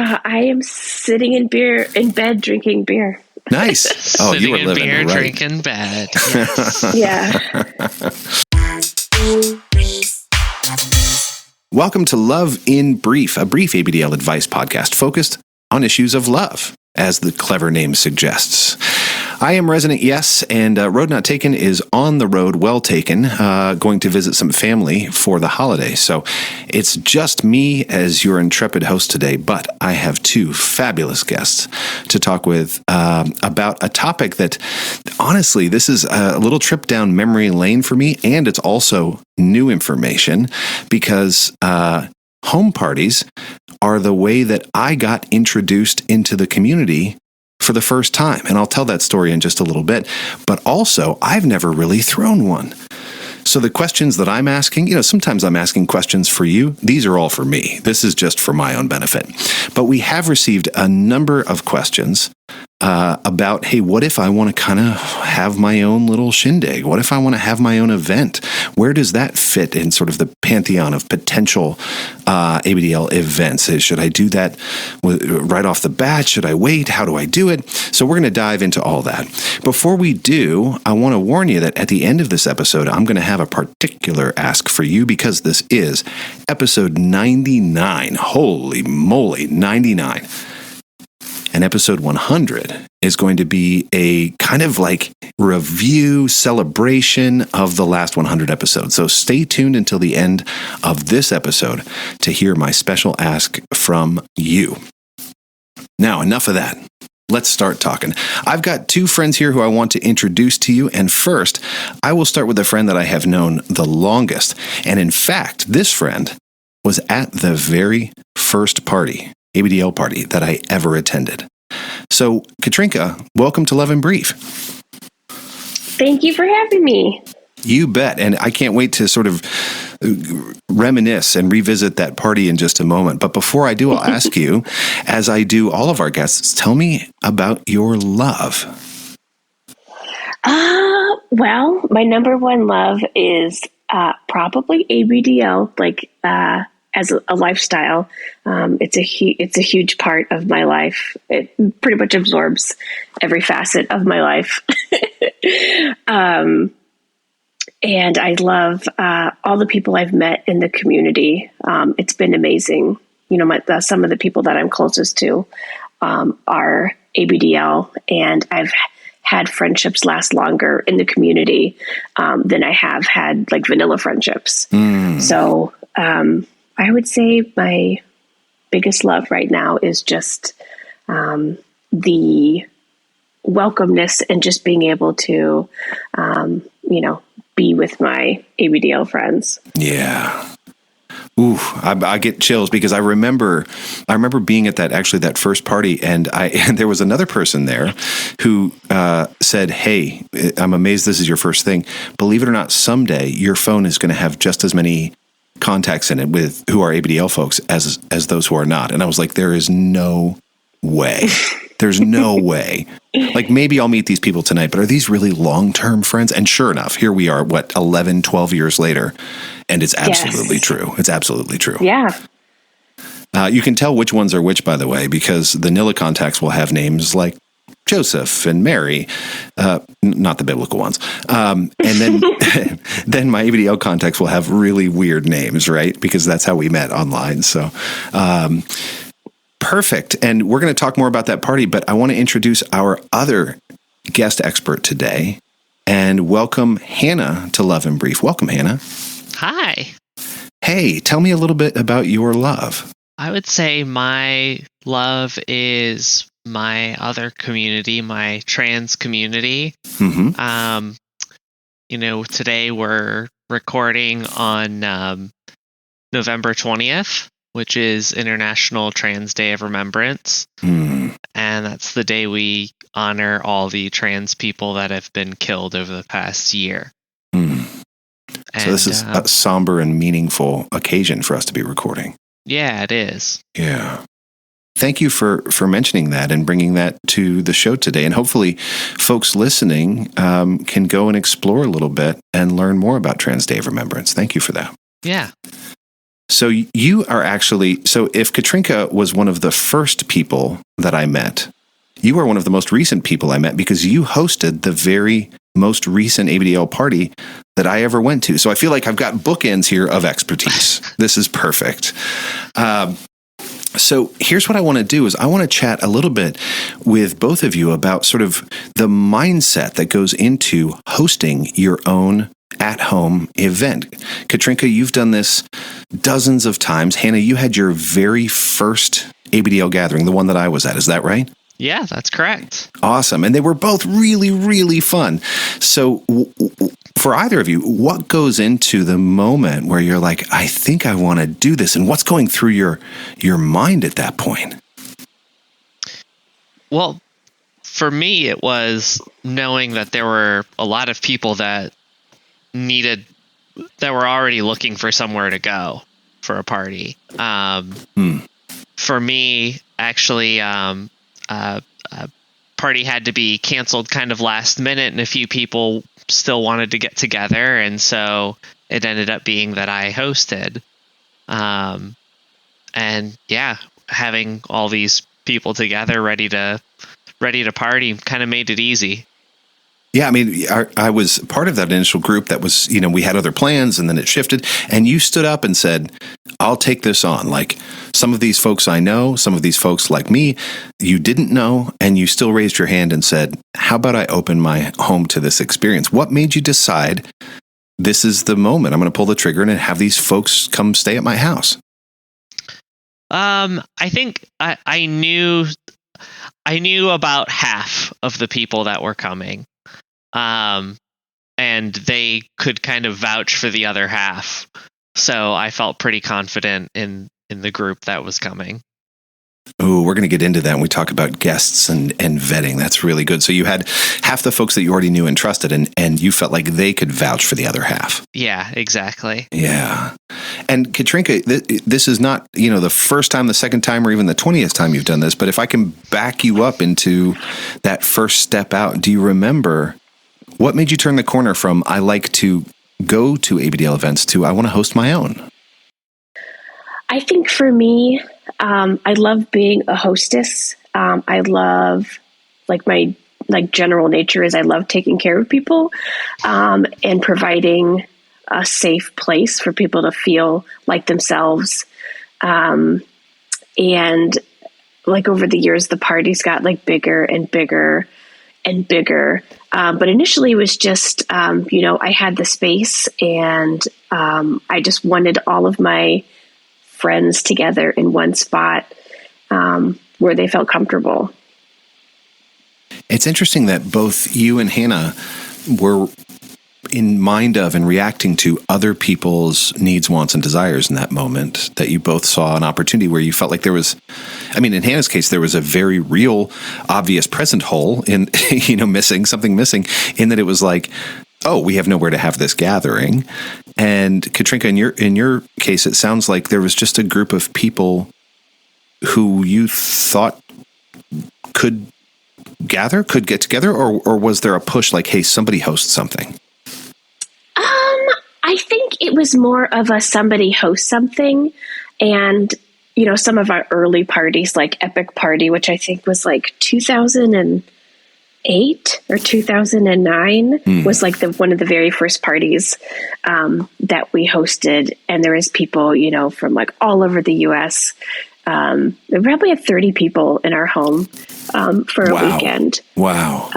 I am sitting in bed drinking beer. Nice. Oh, Sitting you were in living beer, right. drinking bad. Yes. Yeah. Welcome to Love in Brief, a brief ABDL advice podcast focused on issues of love, as the clever name suggests. I am Resident Yes, and Road Not Taken is on the road, well taken, going to visit some family for the holiday. So it's just me as your intrepid host today, but I have two fabulous guests to talk with about a topic that, honestly, this is a little trip down memory lane for me, and it's also new information because home parties are the way that I got introduced into the community for the first time. And I'll tell that story in just a little bit. But also, I've never really thrown one. So the questions that I'm asking, sometimes I'm asking questions for you. These are all for me. This is just for my own benefit. But we have received a number of questions about, hey, what if I want to kind of have my own little shindig? What if I want to have my own event? Where does that fit in sort of the pantheon of potential ABDL events? Should I do that right off the bat? Should I wait? How do I do it? So we're going to dive into all that. Before we do, I want to warn you that at the end of this episode, I'm going to have a particular ask for you because this is episode 99. Holy moly, 99. And episode 100 is going to be a kind of like review celebration of the last 100 episodes. So stay tuned until the end of this episode to hear my special ask from you. Now, enough of that. Let's start talking. I've got two friends here who I want to introduce to you. And first, I will start with a friend that I have known the longest. And in fact, this friend was at the very first ABDL party that I ever attended. So, Katrinka, welcome to Love in Brief. Thank you for having me. You bet. And I can't wait to sort of reminisce and revisit that party in just a moment. But before I do, I'll ask you, as I do all of our guests, tell me about your love. Well, my number one love is probably ABDL, as a lifestyle. It's a huge part of my life. It pretty much absorbs every facet of my life. And I love all the people I've met in the community. It's been amazing. Some of the people that I'm closest to are ABDL, and I've had friendships last longer in the community than I have had like vanilla friendships. So I would say my biggest love right now is just the welcomeness and just being able to, be with my ABDL friends. Yeah. Ooh, I get chills because I remember being at that first party, and there was another person there who said, "Hey, I'm amazed this is your first thing. Believe it or not, someday your phone is going to have just as many contacts in it with who are ABDL folks as those who are not." And I was like, there is no way. There's no way. Like, maybe I'll meet these people tonight, but are these really long-term friends? And sure enough, here we are, 11, 12 years later, and it's absolutely true. It's absolutely true. Yeah. You can tell which ones are which, by the way, because the Nilla contacts will have names like Joseph and Mary, not the biblical ones. And then then my ABDL contacts will have really weird names, right? Because that's how we met online. So perfect. And we're going to talk more about that party, but I want to introduce our other guest expert today and welcome Hannah to Love in Brief. Welcome, Hannah. Hi. Hey, tell me a little bit about your love. I would say my love is my other community, my trans community. Mm-hmm. Today we're recording on November 20th, which is International Trans Day of Remembrance. And that's the day we honor all the trans people that have been killed over the past year. So this is a somber and meaningful occasion for us to be recording. Yeah, it is. Yeah. Thank you for mentioning that and bringing that to the show today. And hopefully folks listening can go and explore a little bit and learn more about Trans Day of Remembrance. Thank you for that. Yeah. So you are actually, so if Katrinka was one of the first people that I met, you are one of the most recent people I met because you hosted the very most recent ABDL party that I ever went to. So I feel like I've got bookends here of expertise. This is perfect. So here's what I want to do is I want to chat a little bit with both of you about sort of the mindset that goes into hosting your own at-home event. Katrinka, you've done this dozens of times. Hannah, you had your very first ABDL gathering, the one that I was at. Is that right? Yeah, that's correct. Awesome. And they were both really, really fun. So for either of you, what goes into the moment where you're like, I think I want to do this? And what's going through your mind at that point? Well, for me, it was knowing that there were a lot of people that were already looking for somewhere to go for a party. For me, actually, party had to be canceled kind of last minute, and a few people still wanted to get together, and so it ended up being that I hosted. And yeah, having all these people together ready to party kind of made it easy. Yeah, I mean, I was part of that initial group that was, we had other plans and then it shifted. And you stood up and said, I'll take this on. Like, some of these folks I know, some of these folks like me, you didn't know, and you still raised your hand and said, how about I open my home to this experience? What made you decide this is the moment? I'm going to pull the trigger and have these folks come stay at my house. I think I knew about half of the people that were coming. And they could kind of vouch for the other half. So I felt pretty confident in the group that was coming. Oh, we're going to get into that when we talk about guests and vetting. That's really good. So you had half the folks that you already knew and trusted, and you felt like they could vouch for the other half. Yeah, exactly. Yeah. And Katrinka, this is not, the first time, the second time, or even the 20th time you've done this, but if I can back you up into that first step out, do you remember what made you turn the corner from I like to go to ABDL events to I want to host my own? I think for me, I love being a hostess. I love, my general nature is I love taking care of people and providing a safe place for people to feel like themselves. And over the years, the parties got bigger and bigger and bigger. But initially it was just, I had the space and I just wanted all of my friends together in one spot where they felt comfortable. It's interesting that both you and Hannah were in mind of and reacting to other people's needs, wants, and desires in that moment, that you both saw an opportunity where you felt like there was, in Hannah's case, there was a very real, obvious present hole in, something missing, in that it was like, oh, we have nowhere to have this gathering. And Katrinka, in your case, it sounds like there was just a group of people who you thought could get together, or was there a push like, hey, somebody host something? I think it was more of a somebody host something. And, some of our early parties, like Epic Party, which I think was 2008 or 2009 was one of the very first parties that we hosted. And there was people, from all over the US. We probably had 30 people in our home for a weekend. Wow.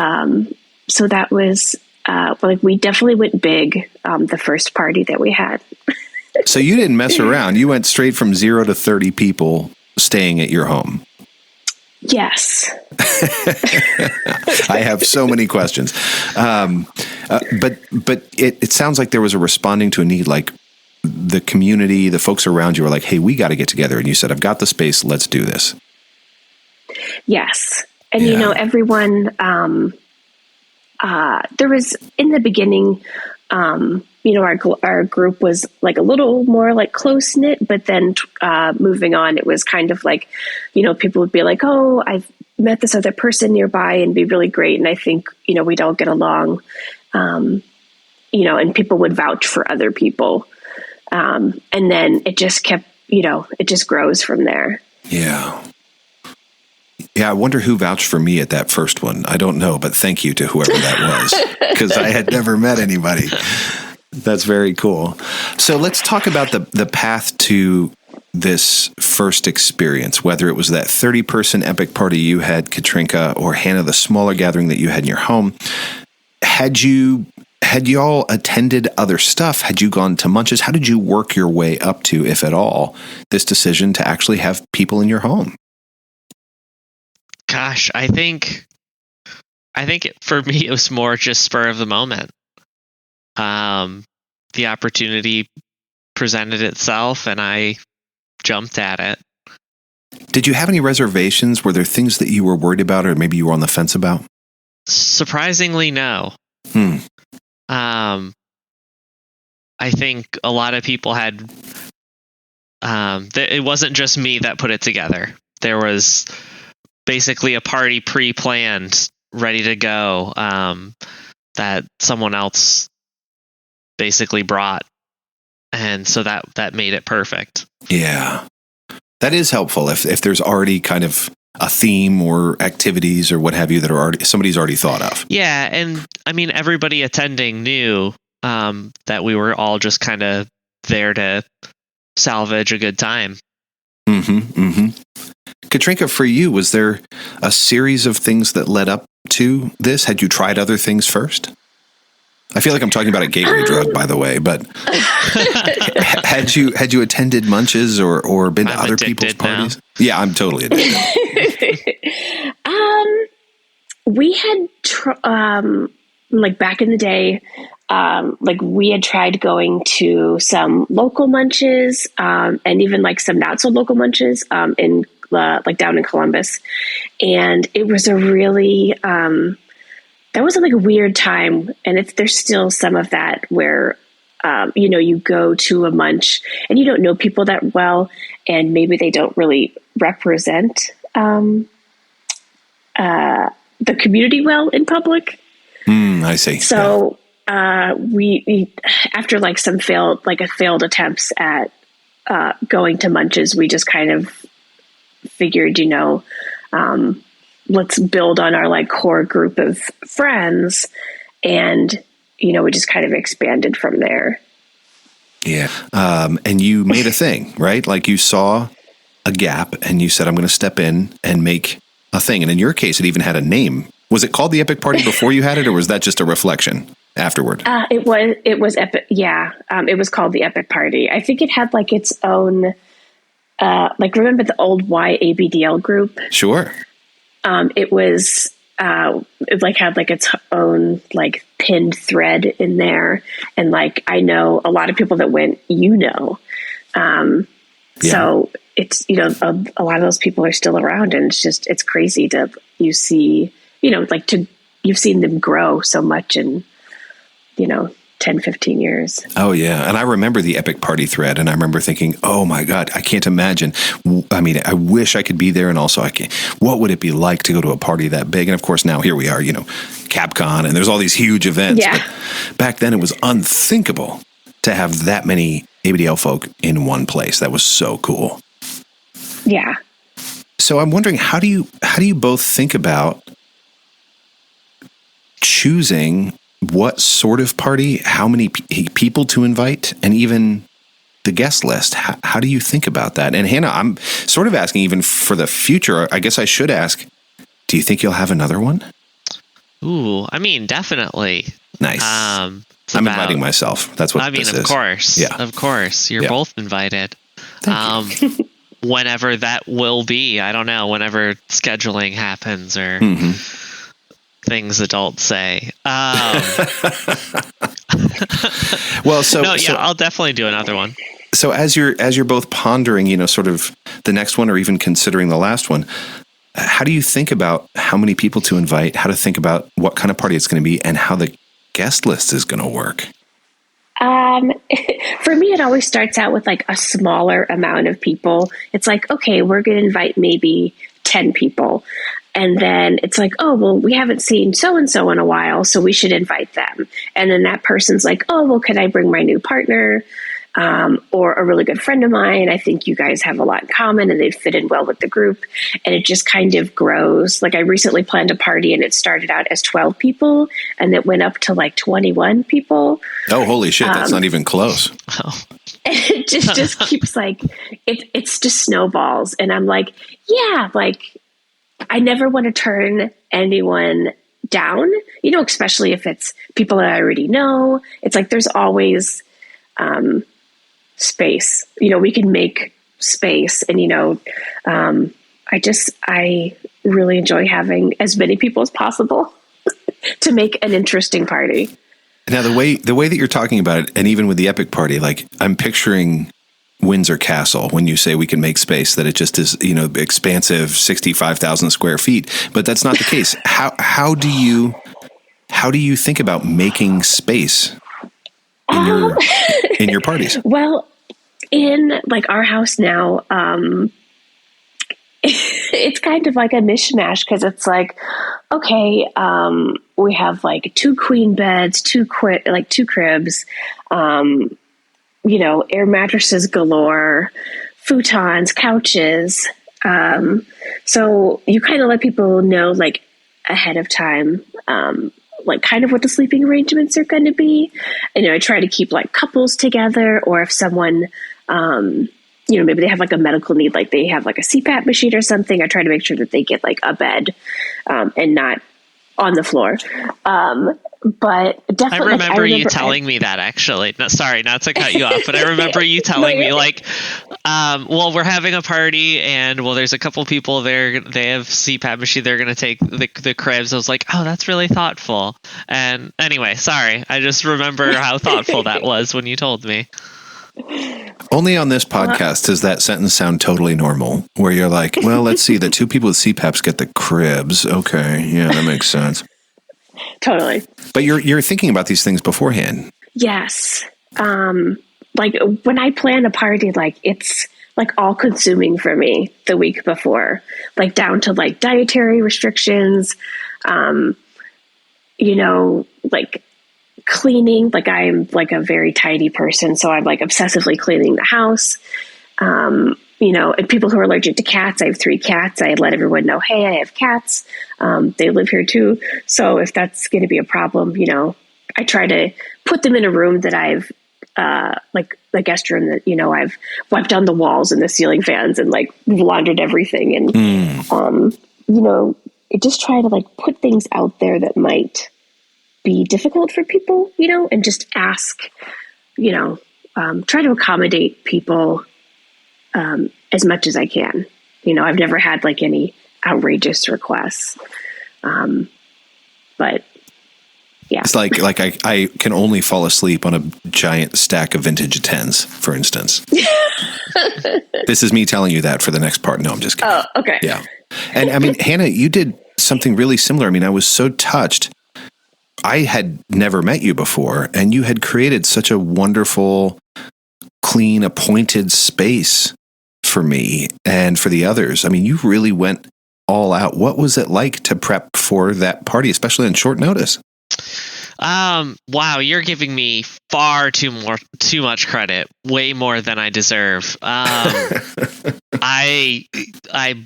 So that was, we definitely went big the first party that we had. So you didn't mess around. You went straight from 0 to 30 people staying at your home. Yes. I have so many questions. But it sounds like there was a responding to a need, like the community, the folks around you were like, hey, we got to get together. And you said, I've got the space. Let's do this. Yes. And, everyone, there was in the beginning, our group was a little more close knit, but then moving on, it was kind of people would be like, oh, I've met this other person nearby and be really great. And I think, we'd all get along, and people would vouch for other people. And then it just kept, it just grows from there. Yeah. Yeah, I wonder who vouched for me at that first one. I don't know, but thank you to whoever that was, because I had never met anybody. That's very cool. So let's talk about the path to this first experience, whether it was that 30-person epic party you had, Katrinka, or Hannah, the smaller gathering that you had in your home. Had you all attended other stuff? Had you gone to Munches? How did you work your way up to, if at all, this decision to actually have people in your home? Gosh, I think for me, it was more just spur of the moment. The opportunity presented itself and I jumped at it. Did you have any reservations? Were there things that you were worried about or maybe you were on the fence about? Surprisingly, no. I think a lot of people had, it wasn't just me that put it together. There was basically a party pre-planned, ready to go, that someone else basically brought. And so that made it perfect. Yeah. That is helpful if there's already kind of a theme or activities or what have you that somebody's already thought of. Yeah. And I mean, everybody attending knew that we were all just kind of there to salvage a good time. Katrinka, for you, was there a series of things that led up to this? Had you tried other things first? I feel like I'm talking about a gateway drug, by the way, but had you attended Munches or been to other people's parties? Now. Yeah, I'm totally addicted. We had like back in the day, like we had tried going to some local Munches, and even like some not so local Munches, in like down in Columbus. And it was a really, that was like a weird time. And there's still some of that where, you go to a munch and you don't know people that well, and maybe they don't really represent, the community well in public. I see. So, we after like some failed attempts at, going to Munches, we just kind of figured, let's build on our like core group of friends, and we just kind of expanded from there. Yeah. And you made a thing, right? Like you saw a gap and you said, I'm going to step in and make a thing. And in your case, it even had a name. Was it called the Epic Party before you had it, or was that just a reflection afterward? It was epic. Yeah. It was called the Epic Party. I think it had like its own, like remember the old ABDL group? Sure. It was, it like had like its own like pinned thread in there. And like, I know a lot of people that went, so it's, a lot of those people are still around, and it's crazy to, you've seen them grow so much in, 10, 15 years. Oh, yeah. And I remember the Epic Party thread, and I remember thinking, oh, my God, I can't imagine. I mean, I wish I could be there, and also what would it be like to go to a party that big? And, of course, now here we are, CapCon, and there's all these huge events. Yeah. But back then, it was unthinkable to have that many ABDL folk in one place. That was so cool. Yeah. So I'm wondering, how do you both think about choosing what sort of party, how many people to invite, and even the guest list? How do you think about that? And Hannah, I'm sort of asking even for the future. I guess I should ask, do you think you'll have another one? Ooh, I mean, definitely. Nice. I'm inviting myself. That's what this is. Of course. Yeah. Of course. You're both invited. Thank you. Whenever that will be. I don't know. Whenever scheduling happens or... things adults say. Well, I'll definitely do another one. So as you're both pondering, sort of the next one or even considering the last one, how do you think about how many people to invite, how to think about what kind of party it's going to be, and how the guest list is going to work? For me, it always starts out with like a smaller amount of people. It's like, okay, we're going to invite maybe 10 people. And then it's like, oh, well, we haven't seen so-and-so in a while, so we should invite them. And then that person's like, oh, well, could I bring my new partner? or a really good friend of mine. I think you guys have a lot in common and they'd fit in well with the group. And it just kind of grows. Like I recently planned a party and it started out as 12 people and it went up to like 21 people. Oh, holy shit. That's not even close. And it just keeps like, it's just snowballs. And I'm like, yeah, like I never want to turn anyone down, you know, especially if it's people that I already know. It's like, there's always, space, you know, we can make space. And, you know, I really enjoy having as many people as possible to make an interesting party. Now, the way that you're talking about it, and even with the epic party, like I'm picturing Windsor Castle when you say we can make space, that it just is, you know, expansive 65,000 square feet, but that's not the case. How do you think about making space in your parties? Well, in like our house now, it's kind of like a mishmash because it's like, okay, we have like 2 queen beds, 2 cribs, you know, air mattresses galore, futons, couches. So you kind of let people know like ahead of time, like kind of what the sleeping arrangements are going to be. And, you know, I try to keep like couples together, or if someone, you know, maybe they have like a medical need, like they have like a CPAP machine or something, I try to make sure that they get like a bed, and not on the floor. But definitely, I remember you telling me that actually. No, sorry, not to cut you off, but I remember you telling me like, well, we're having a party and well, there's a couple people there. They have CPAP machine. They're going to take the cribs. I was like, oh, that's really thoughtful. And anyway, sorry. I just remember how thoughtful that was when you told me. Only on this podcast does that sentence sound totally normal, where you're like, well, let's see, the 2 people with CPAPs get the cribs. Okay. Yeah, that makes sense. Totally. But you're thinking about these things beforehand. Yes. Like when I plan a party, like it's like all consuming for me the week before, like down to like dietary restrictions, you know, like cleaning. Like I'm like a very tidy person. So I'm like obsessively cleaning the house. You know, and people who are allergic to cats, I have 3 cats. I let everyone know, hey, I have cats. They live here too. So if that's going to be a problem, you know, I try to put them in a room that I've, like the guest room that, you know, I've wiped down the walls and the ceiling fans and like laundered everything. And, you know, just try to like put things out there that might be difficult for people, you know, and just ask, you know, try to accommodate people as much as I can. You know, I've never had like any outrageous requests. But yeah, it's like I can only fall asleep on a giant stack of vintage 10s, for instance. This is me telling you that for the next part. No, I'm just kidding. Oh, okay. Yeah. And I mean, Hannah, you did something really similar. I mean, I was so touched. I had never met you before, and you had created such a wonderful, clean, appointed space for me and for the others. I mean, you really went all out. What was it like to prep for that party, especially on short notice? Wow, you're giving me far too much credit, way more than I deserve. I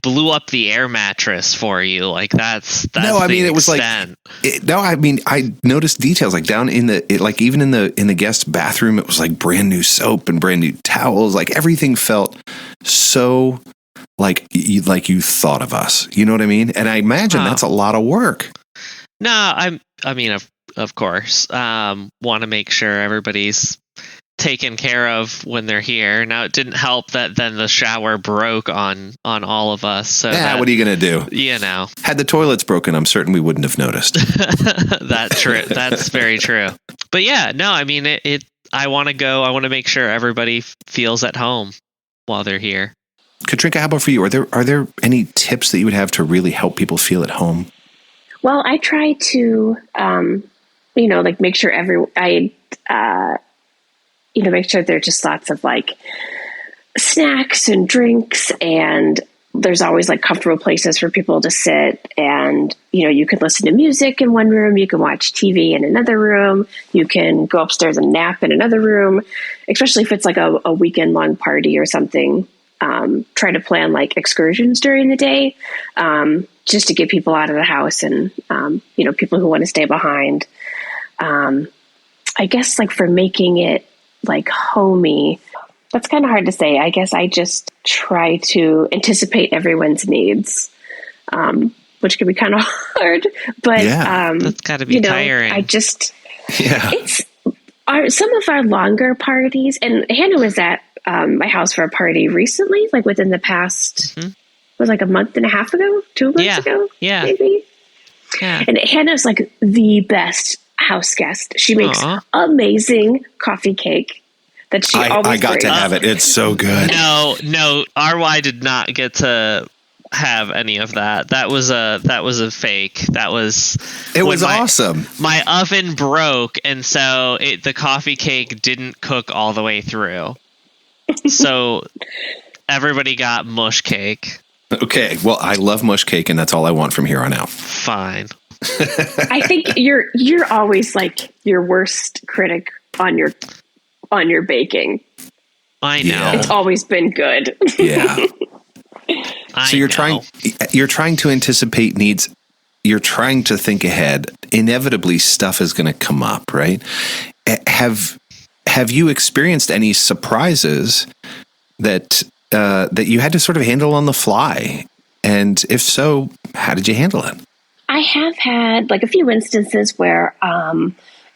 blew up the air mattress for you. Like that's no, I mean, it was extent. Like, no, I mean, I noticed details like down in like even in the guest bathroom, it was like brand new soap and brand new towels. Like everything felt so like you thought of us, you know what I mean? And I imagine that's a lot of work. No, I mean, of course, want to make sure everybody's taken care of when they're here. Now, it didn't help that then the shower broke on all of us. So what are you going to do? You know, had the toilets broken, I'm certain we wouldn't have noticed. That's true. That's very true. But yeah, no, I mean, I want to make sure everybody feels at home while they're here. Katrinka, how about for you? Are there any tips that you would have to really help people feel at home? Well, I try to, you know, like make sure make sure there's just lots of like snacks and drinks and there's always like comfortable places for people to sit, and you can listen to music in one room, you can watch TV in another room, you can go upstairs and nap in another room, especially if it's like a weekend long party or something. Try to plan like excursions during the day, just to get people out of the house and people who want to stay behind. I guess like for making it like homey, that's kind of hard to say. I guess I just try to anticipate everyone's needs, which can be kind of hard. But that's got to be tiring. It's some of our longer parties, and Hannah was at my house for a party recently, like within the past, was like a month and a half ago, 2 months ago, maybe. Yeah. And Hannah's like the best house guest. She makes amazing coffee cake that she always I got brings. to have it. It's so good. No, RY did not get to have any of that. That was a fake. It was awesome. My oven broke, and so the coffee cake didn't cook all the way through. So everybody got mush cake. Okay, well, I love mush cake, and that's all I want from here on out. Fine. I think you're always like your worst critic on your baking. I know. It's always been good. Yeah. So you're trying to anticipate needs. You're trying to think ahead. Inevitably, stuff is going to come up, right? Have you experienced any surprises that you had to sort of handle on the fly? And if so, how did you handle it? I have had like a few instances where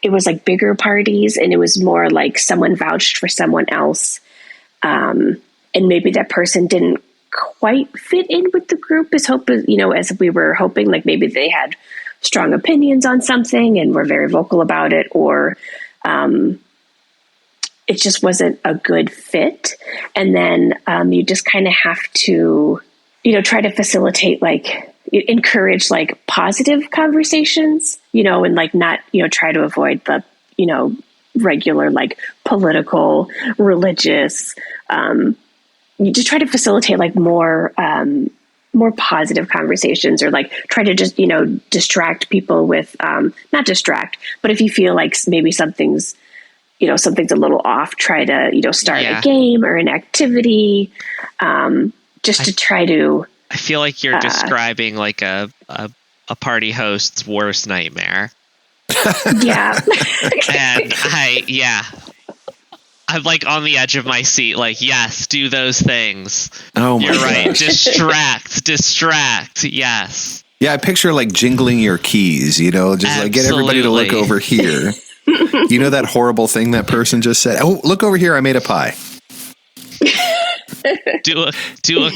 it was like bigger parties, and it was more like someone vouched for someone else, and maybe that person didn't quite fit in with the group as we were hoping. Like maybe they had strong opinions on something and were very vocal about it, or it just wasn't a good fit. And then you just kind of have to, try to facilitate, like encourage like positive conversations, and like not, try to avoid the, regular like political, religious, you just try to facilitate like more positive conversations, or like try to just, distract people with, not distract, but if you feel like maybe something's a little off, try to, start a game or an activity, just to try to. I feel like you're describing like a party host's worst nightmare. Yeah. And I'm like on the edge of my seat, like, yes, do those things. Oh my You're right. gosh. Distract. Yes. Yeah, I picture like jingling your keys, just like get everybody to look over here. That horrible thing that person just said? Oh, look over here. I made a pie. Do a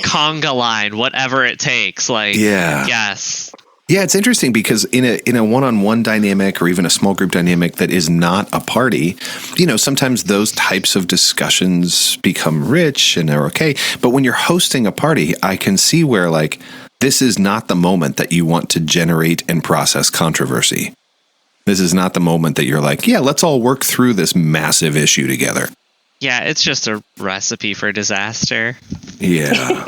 conga line, whatever it takes. Like, yes. Yeah, it's interesting because in a one-on-one dynamic or even a small group dynamic that is not a party, sometimes those types of discussions become rich and they're okay. But when you're hosting a party, I can see where like this is not the moment that you want to generate and process controversy. This is not the moment that you're like, yeah, let's all work through this massive issue together. Yeah, it's just a recipe for disaster. Yeah.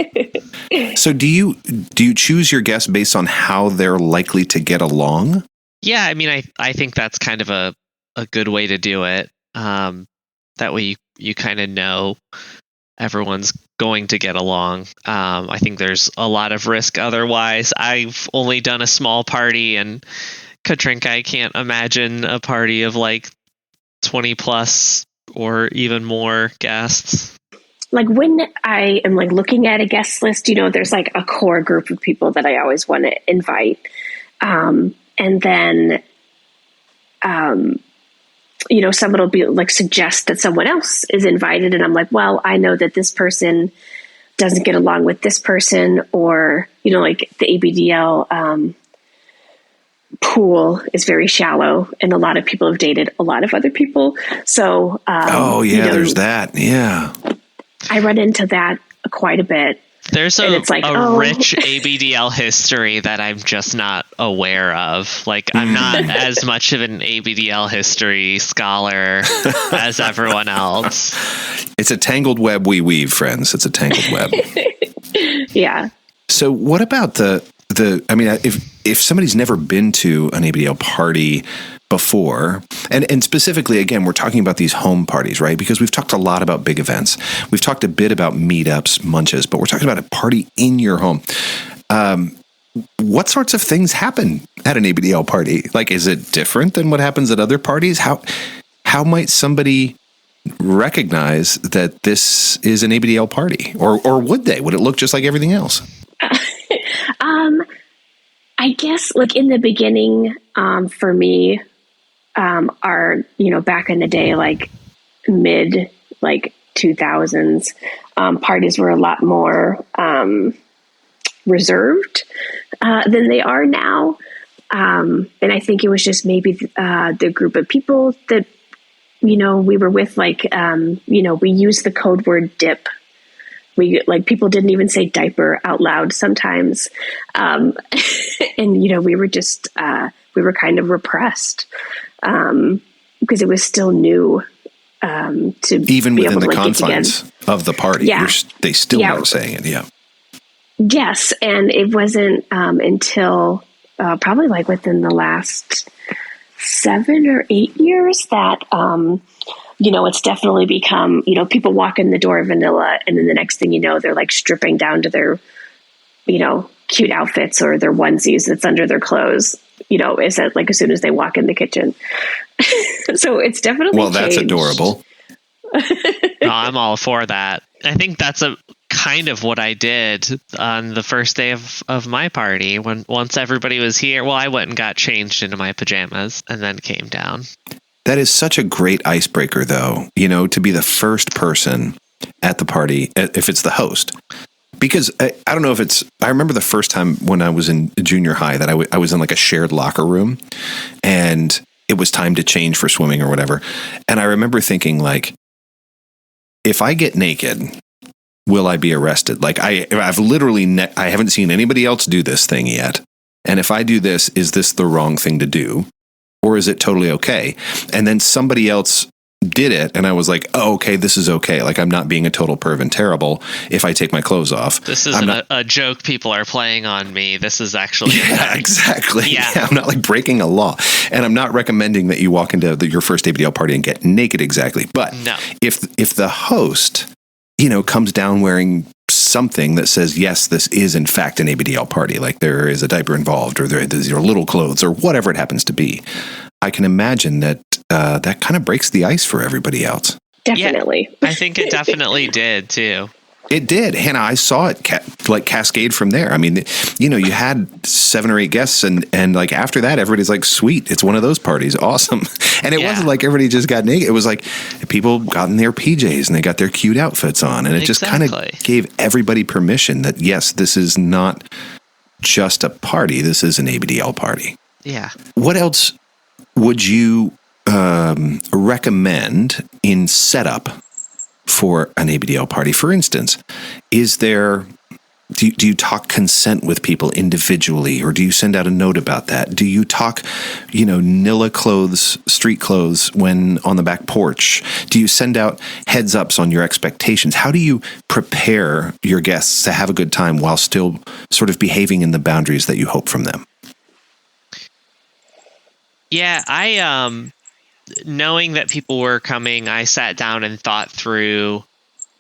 So do you choose your guests based on how they're likely to get along? Yeah, I mean, I think that's kind of a good way to do it. That way you kind of know everyone's going to get along. I think there's a lot of risk otherwise. I've only done a small party, and Katrinka, I can't imagine a party of like 20 plus or even more guests. Like when I am like looking at a guest list, there's like a core group of people that I always want to invite. And then, someone will be like suggest that someone else is invited. And I'm like, well, I know that this person doesn't get along with this person, or, like the ABDL, pool is very shallow, and a lot of people have dated a lot of other people. So, there's that. Yeah. I run into that quite a bit. There's a rich ABDL history that I'm just not aware of. Like, I'm not as much of an ABDL history scholar as everyone else. It's a tangled web we weave, friends. It's a tangled web. Yeah. So what about I mean, if somebody's never been to an ABDL party before, and specifically, again, we're talking about these home parties, right? Because we've talked a lot about big events. We've talked a bit about meetups, munches, but we're talking about a party in your home. What sorts of things happen at an ABDL party? Like, is it different than what happens at other parties? How might somebody recognize that this is an ABDL party? Or would they? Would it look just like everything else? I guess like in the beginning, for me, back in the day, like mid, like 2000s, parties were a lot more, reserved, than they are now. And I think it was just maybe, the group of people that, we were with, like, we used the code word dip. People didn't even say diaper out loud sometimes. And, we were just, we were kind of repressed, because it was still new, to even be within able to, the confines of the party. Yeah. They still weren't saying it. Yeah. Yes. And it wasn't, until, probably like within the last 7 or 8 years that, it's definitely become, people walk in the door vanilla, and then the next thing you know, they're like stripping down to their, cute outfits or their onesies that's under their clothes, is that like as soon as they walk in the kitchen. So it's definitely that's changed. Adorable. No, I'm all for that. I think that's a kind of what I did on the first day of my party. Once everybody was here, well, I went and got changed into my pajamas and then came down. That is such a great icebreaker, though, to be the first person at the party, if it's the host. Because I don't know if I remember the first time when I was in junior high that I was in like a shared locker room, and it was time to change for swimming or whatever. And I remember thinking, like, if I get naked, will I be arrested? Like, I've literally, I haven't seen anybody else do this thing yet. And if I do this, is this the wrong thing to do? Or is it totally okay? And then somebody else did it, and I was like, oh, okay, this is okay. Like, I'm not being a total perv and terrible if I take my clothes off. This isn't a joke people are playing on me. This is actually... Yeah, exactly. Yeah. I'm not like breaking a law. And I'm not recommending that you walk into your first ABDL party and get naked exactly. But no. If the host, comes down wearing something that says, yes, this is in fact an ABDL party, like there is a diaper involved, or there's your little clothes, or whatever it happens to be, I can imagine that that kind of breaks the ice for everybody else. Definitely. Yeah, I think it definitely did too. It did. Hannah, I saw it cascade from there. I mean, you had 7 or 8 guests, and like after that, everybody's like, sweet, it's one of those parties. Awesome. And it wasn't like everybody just got naked. It was like people got in their PJs and they got their cute outfits on. And it just kind of gave everybody permission that, yes, this is not just a party. This is an ABDL party. Yeah. What else would you recommend in setup for an ABDL party? For instance, do you talk consent with people individually, or do you send out a note about that? Do you talk, Nilla clothes, street clothes when on the back porch? Do you send out heads ups on your expectations? How do you prepare your guests to have a good time while still sort of behaving in the boundaries that you hope from them? Yeah, I knowing that people were coming, I sat down and thought through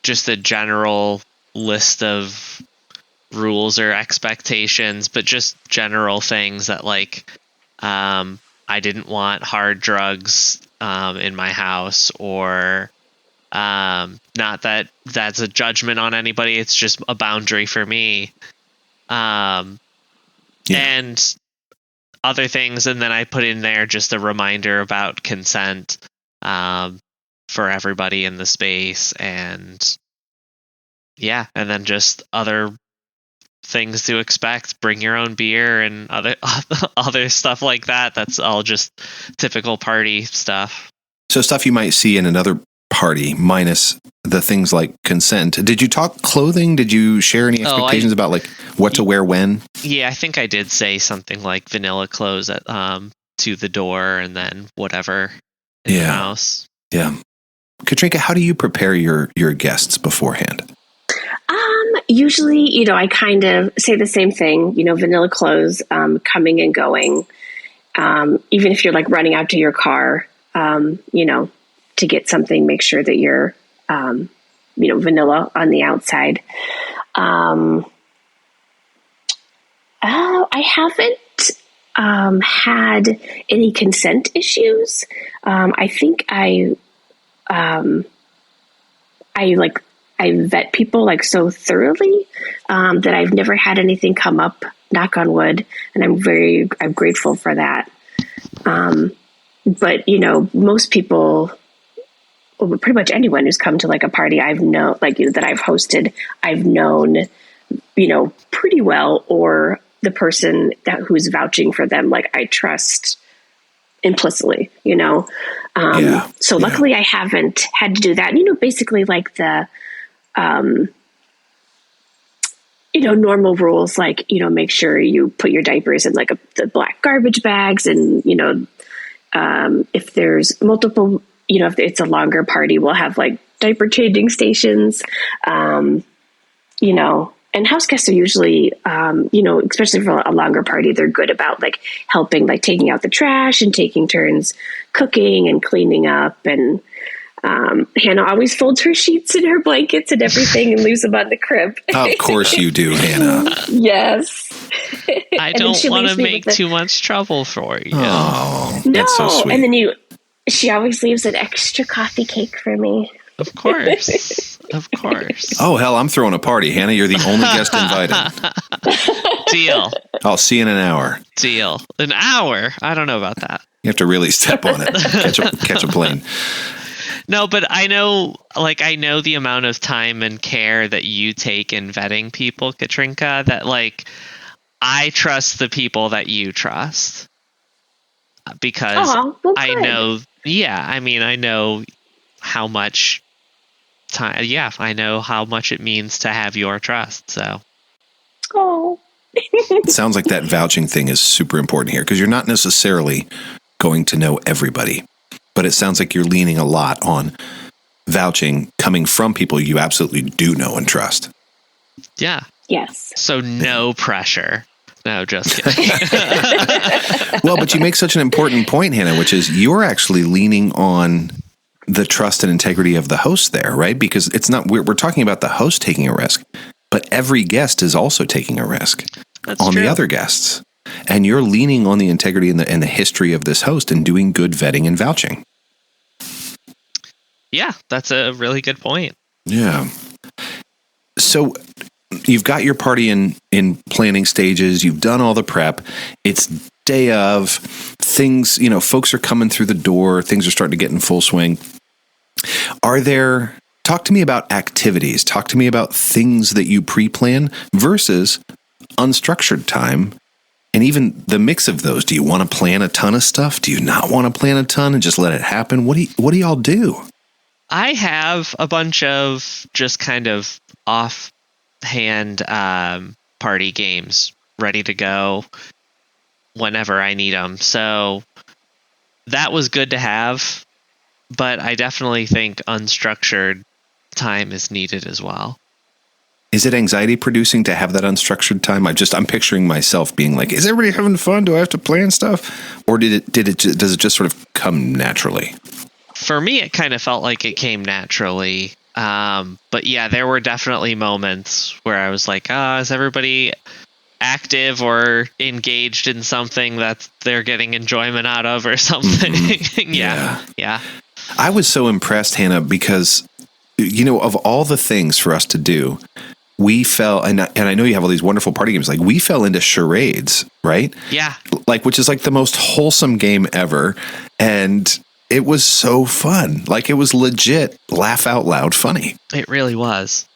just a general list of rules or expectations, but just general things that like I didn't want hard drugs in my house, or not that that's a judgment on anybody, it's just a boundary for me. And other things, and then I put in there just a reminder about consent for everybody in the space, and then just other things to expect. Bring your own beer and other stuff like that. That's all just typical party stuff. So stuff you might see in another party, minus the things like consent. Did you talk clothing? Did you share any expectations about like what to wear when? Yeah, I think I did say something like vanilla clothes at to the door, and then whatever in the house. Yeah. Katrinka, how do you prepare your guests beforehand? Usually, I kind of say the same thing, vanilla clothes, coming and going. Even if you're like running out to your car, to get something, make sure that you're, vanilla on the outside. I haven't had any consent issues. I think I vet people like so thoroughly that I've never had anything come up, knock on wood, and I'm grateful for that. But most people, well, pretty much anyone who's come to like a party I've known, that I've hosted, I've known, pretty well, or the person who's vouching for them, like I trust implicitly, So luckily I haven't had to do that. Basically like the, normal rules, like, make sure you put your diapers in like the black garbage bags, and, if there's multiple, if it's a longer party, we'll have like diaper changing stations, and house guests are usually, especially for a longer party, they're good about like helping, like taking out the trash and taking turns cooking and cleaning up. And Hannah always folds her sheets and her blankets and everything and leaves them on the crib. Of course you do, Hannah. Yes. I don't want to make too much trouble for you. Oh, no. That's so sweet. And then she always leaves an extra coffee cake for me. Of course. Of course. Oh, hell, I'm throwing a party. Hannah, you're the only guest invited. Deal. I'll see you in an hour. Deal. An hour? I don't know about that. You have to really step on it. Catch a plane. No, but I know the amount of time and care that you take in vetting people, Katrinka, that like I trust the people that you trust. Because I know, I know how much time, I know how much it means to have your trust, so. Oh. It sounds like that vouching thing is super important here, because you're not necessarily going to know everybody, but it sounds like you're leaning a lot on vouching coming from people you absolutely do know and trust. Yeah. Yes. So no pressure. No, just kidding. Well, but you make such an important point, Hannah, which is you're actually leaning on the trust and integrity of the host there, right? Because it's not, we're talking about the host taking a risk, but every guest is also taking a risk on the other guests. And you're leaning on the integrity and the history of this host and doing good vetting and vouching. Yeah, that's a really good point. Yeah. So you've got your party in planning stages. You've done all the prep. It's day of. Things, folks are coming through the door. Things are starting to get in full swing. Talk to me about activities. Talk to me about things that you pre-plan versus unstructured time. And even the mix of those. Do you want to plan a ton of stuff? Do you not want to plan a ton and just let it happen? What do y'all do? I have a bunch of just kind of offhand party games ready to go whenever I need them. So that was good to have, but I definitely think unstructured time is needed as well. Is it anxiety producing to have that unstructured time? I'm picturing myself being like, is everybody having fun? Do I have to plan stuff? Or does it just sort of come naturally? For me, it kind of felt like it came naturally. But yeah, there were definitely moments where I was like, is everybody active or engaged in something that they're getting enjoyment out of or something? Yeah. I was so impressed, Hannah, because, of all the things for us to do, we fell, and I know you have all these wonderful party games, like we fell into charades, right? Yeah. Like, which is like the most wholesome game ever. And it was so fun. Like, it was legit laugh out loud funny. It really was.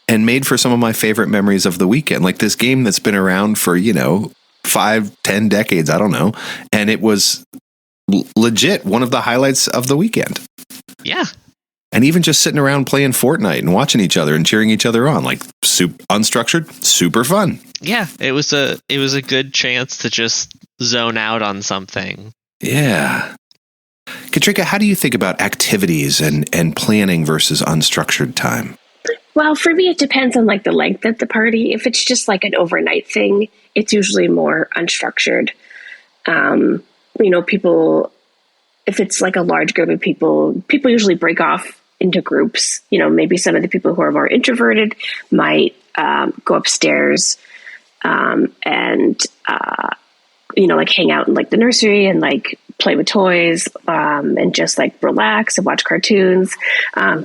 And made for some of my favorite memories of the weekend. Like this game that's been around for, 5-10 decades, I don't know. And it was legit one of the highlights of the weekend. Yeah. And even just sitting around playing Fortnite and watching each other and cheering each other on, like unstructured, super fun. Yeah, it was a good chance to just zone out on something. Yeah. Katrinka, how do you think about activities and planning versus unstructured time? Well, for me, it depends on like the length of the party. If it's just like an overnight thing, it's usually more unstructured. People, if it's like a large group of people usually break off into groups. Maybe some of the people who are more introverted might go upstairs and like hang out in like the nursery and like play with toys and just like relax and watch cartoons.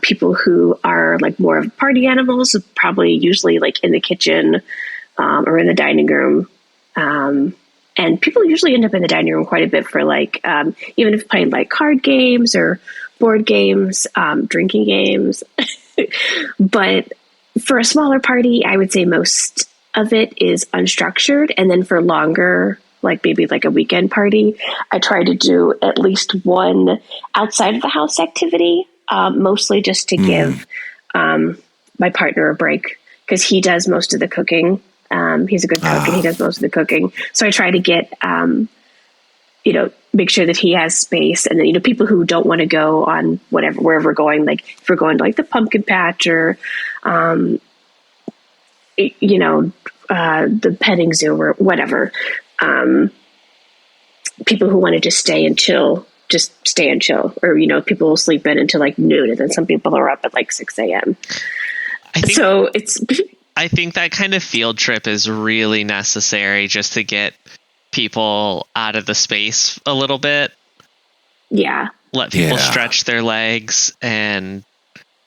People who are like more of party animals probably usually like in the kitchen or in the dining room. And people usually end up in the dining room quite a bit for like, even if playing like card games or board games, drinking games. But for a smaller party, I would say most of it is unstructured. And then for longer, like maybe like a weekend party, I try to do at least one outside of the house activity, mostly just to give my partner a break because he does most of the cooking. He's a good cook and he does most of the cooking. So I try to get, make sure that he has space. And then, people who don't want to go on wherever we're going, like if we're going to like the pumpkin patch or, the petting zoo or whatever. People who want to just stay and chill, or, people will sleep in until like noon. And then some people are up at like 6 a.m. I think that kind of field trip is really necessary just to get people out of the space a little bit. Yeah. Let people stretch their legs and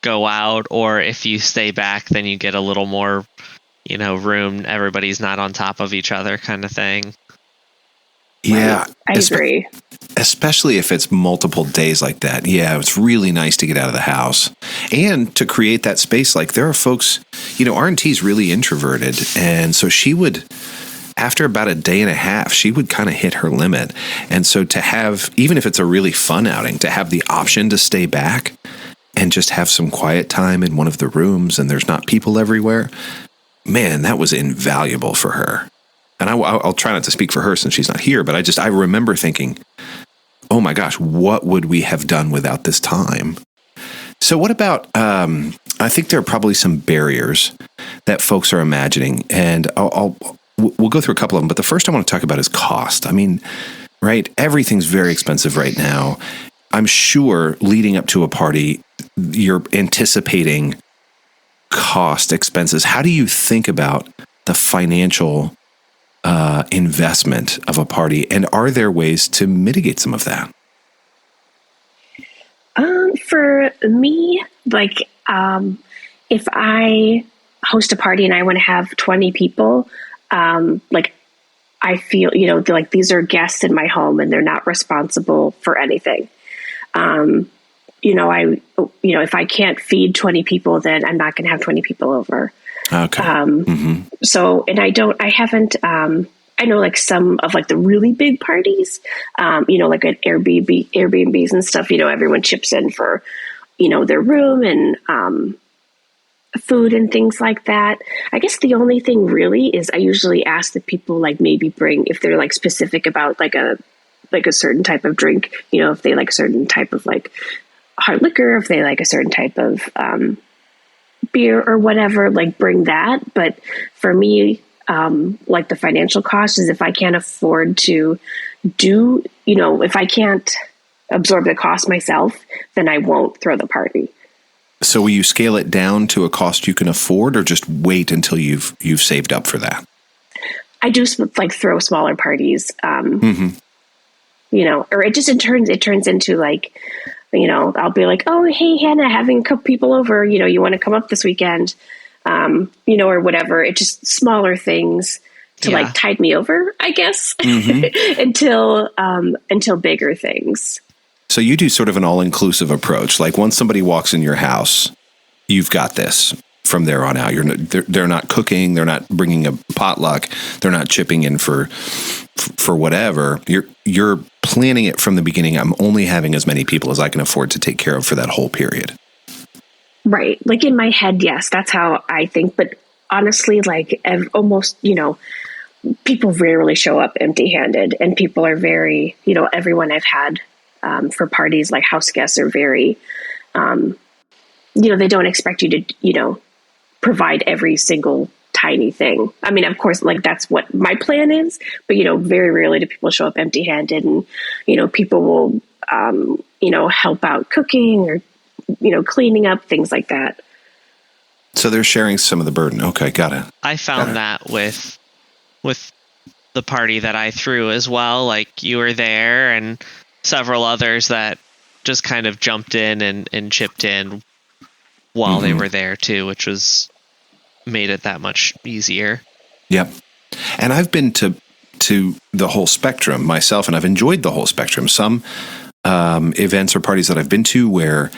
go out. Or if you stay back, then you get a little more, room. Everybody's not on top of each other kind of thing. Yeah. I agree. Especially if it's multiple days like that. Yeah, it's really nice to get out of the house and to create that space. Like there are folks, R&T is really introverted. And so she would, after about a day and a half, she would kind of hit her limit. And so to have, even if it's a really fun outing, to have the option to stay back and just have some quiet time in one of the rooms and there's not people everywhere, man, that was invaluable for her. And I'll try not to speak for her since she's not here, but I remember thinking, oh my gosh, what would we have done without this time? So what about, I think there are probably some barriers that folks are imagining, and we'll go through a couple of them, but the first I want to talk about is cost. I mean, right? Everything's very expensive right now. I'm sure leading up to a party, you're anticipating cost expenses. How do you think about the financial investment of a party, and are there ways to mitigate some of that? For me, like if I host a party and I want to have 20 people, like I feel, like these are guests in my home and they're not responsible for anything. If I can't feed 20 people, then I'm not going to have 20 people over. Okay. So, and I know like some of like the really big parties, like at Airbnbs and stuff, everyone chips in for, their room and, food and things like that. I guess the only thing really is I usually ask that people like maybe bring, if they're like specific about like a certain type of drink, if they like a certain type of like hard liquor, if they like a certain type of, beer or whatever, like bring that. But for me, like the financial cost is if I can't afford to do, if I can't absorb the cost myself, then I won't throw the party. So will you scale it down to a cost you can afford, or just wait until you've saved up for that? I do like throw smaller parties, or it turns into like, I'll be like, oh, hey, Hannah, having a couple people over, you want to come up this weekend, or whatever. It's just smaller things to like tide me over, I guess, until bigger things. So you do sort of an all-inclusive approach. Like once somebody walks in your house, you've got this from there on out. They're not cooking. They're not bringing a potluck. They're not chipping in for whatever. You're planning it from the beginning. I'm only having as many people as I can afford to take care of for that whole period. Right. Like in my head, yes, that's how I think. But honestly, like almost, people rarely show up empty-handed, and people are very, everyone I've had for parties, like house guests, are very, they don't expect you to, provide every single tiny thing. I mean, of course, like that's what my plan is, but very rarely do people show up empty handed, and, people will, help out cooking or, cleaning up, things like that. So they're sharing some of the burden. Okay. Got it. I found that with the party that I threw as well, like you were there and several others that just kind of jumped in and chipped in while they were there too, which made it that much easier. Yep. And I've been to the whole spectrum myself, and I've enjoyed the whole spectrum. Some events or parties that I've been to where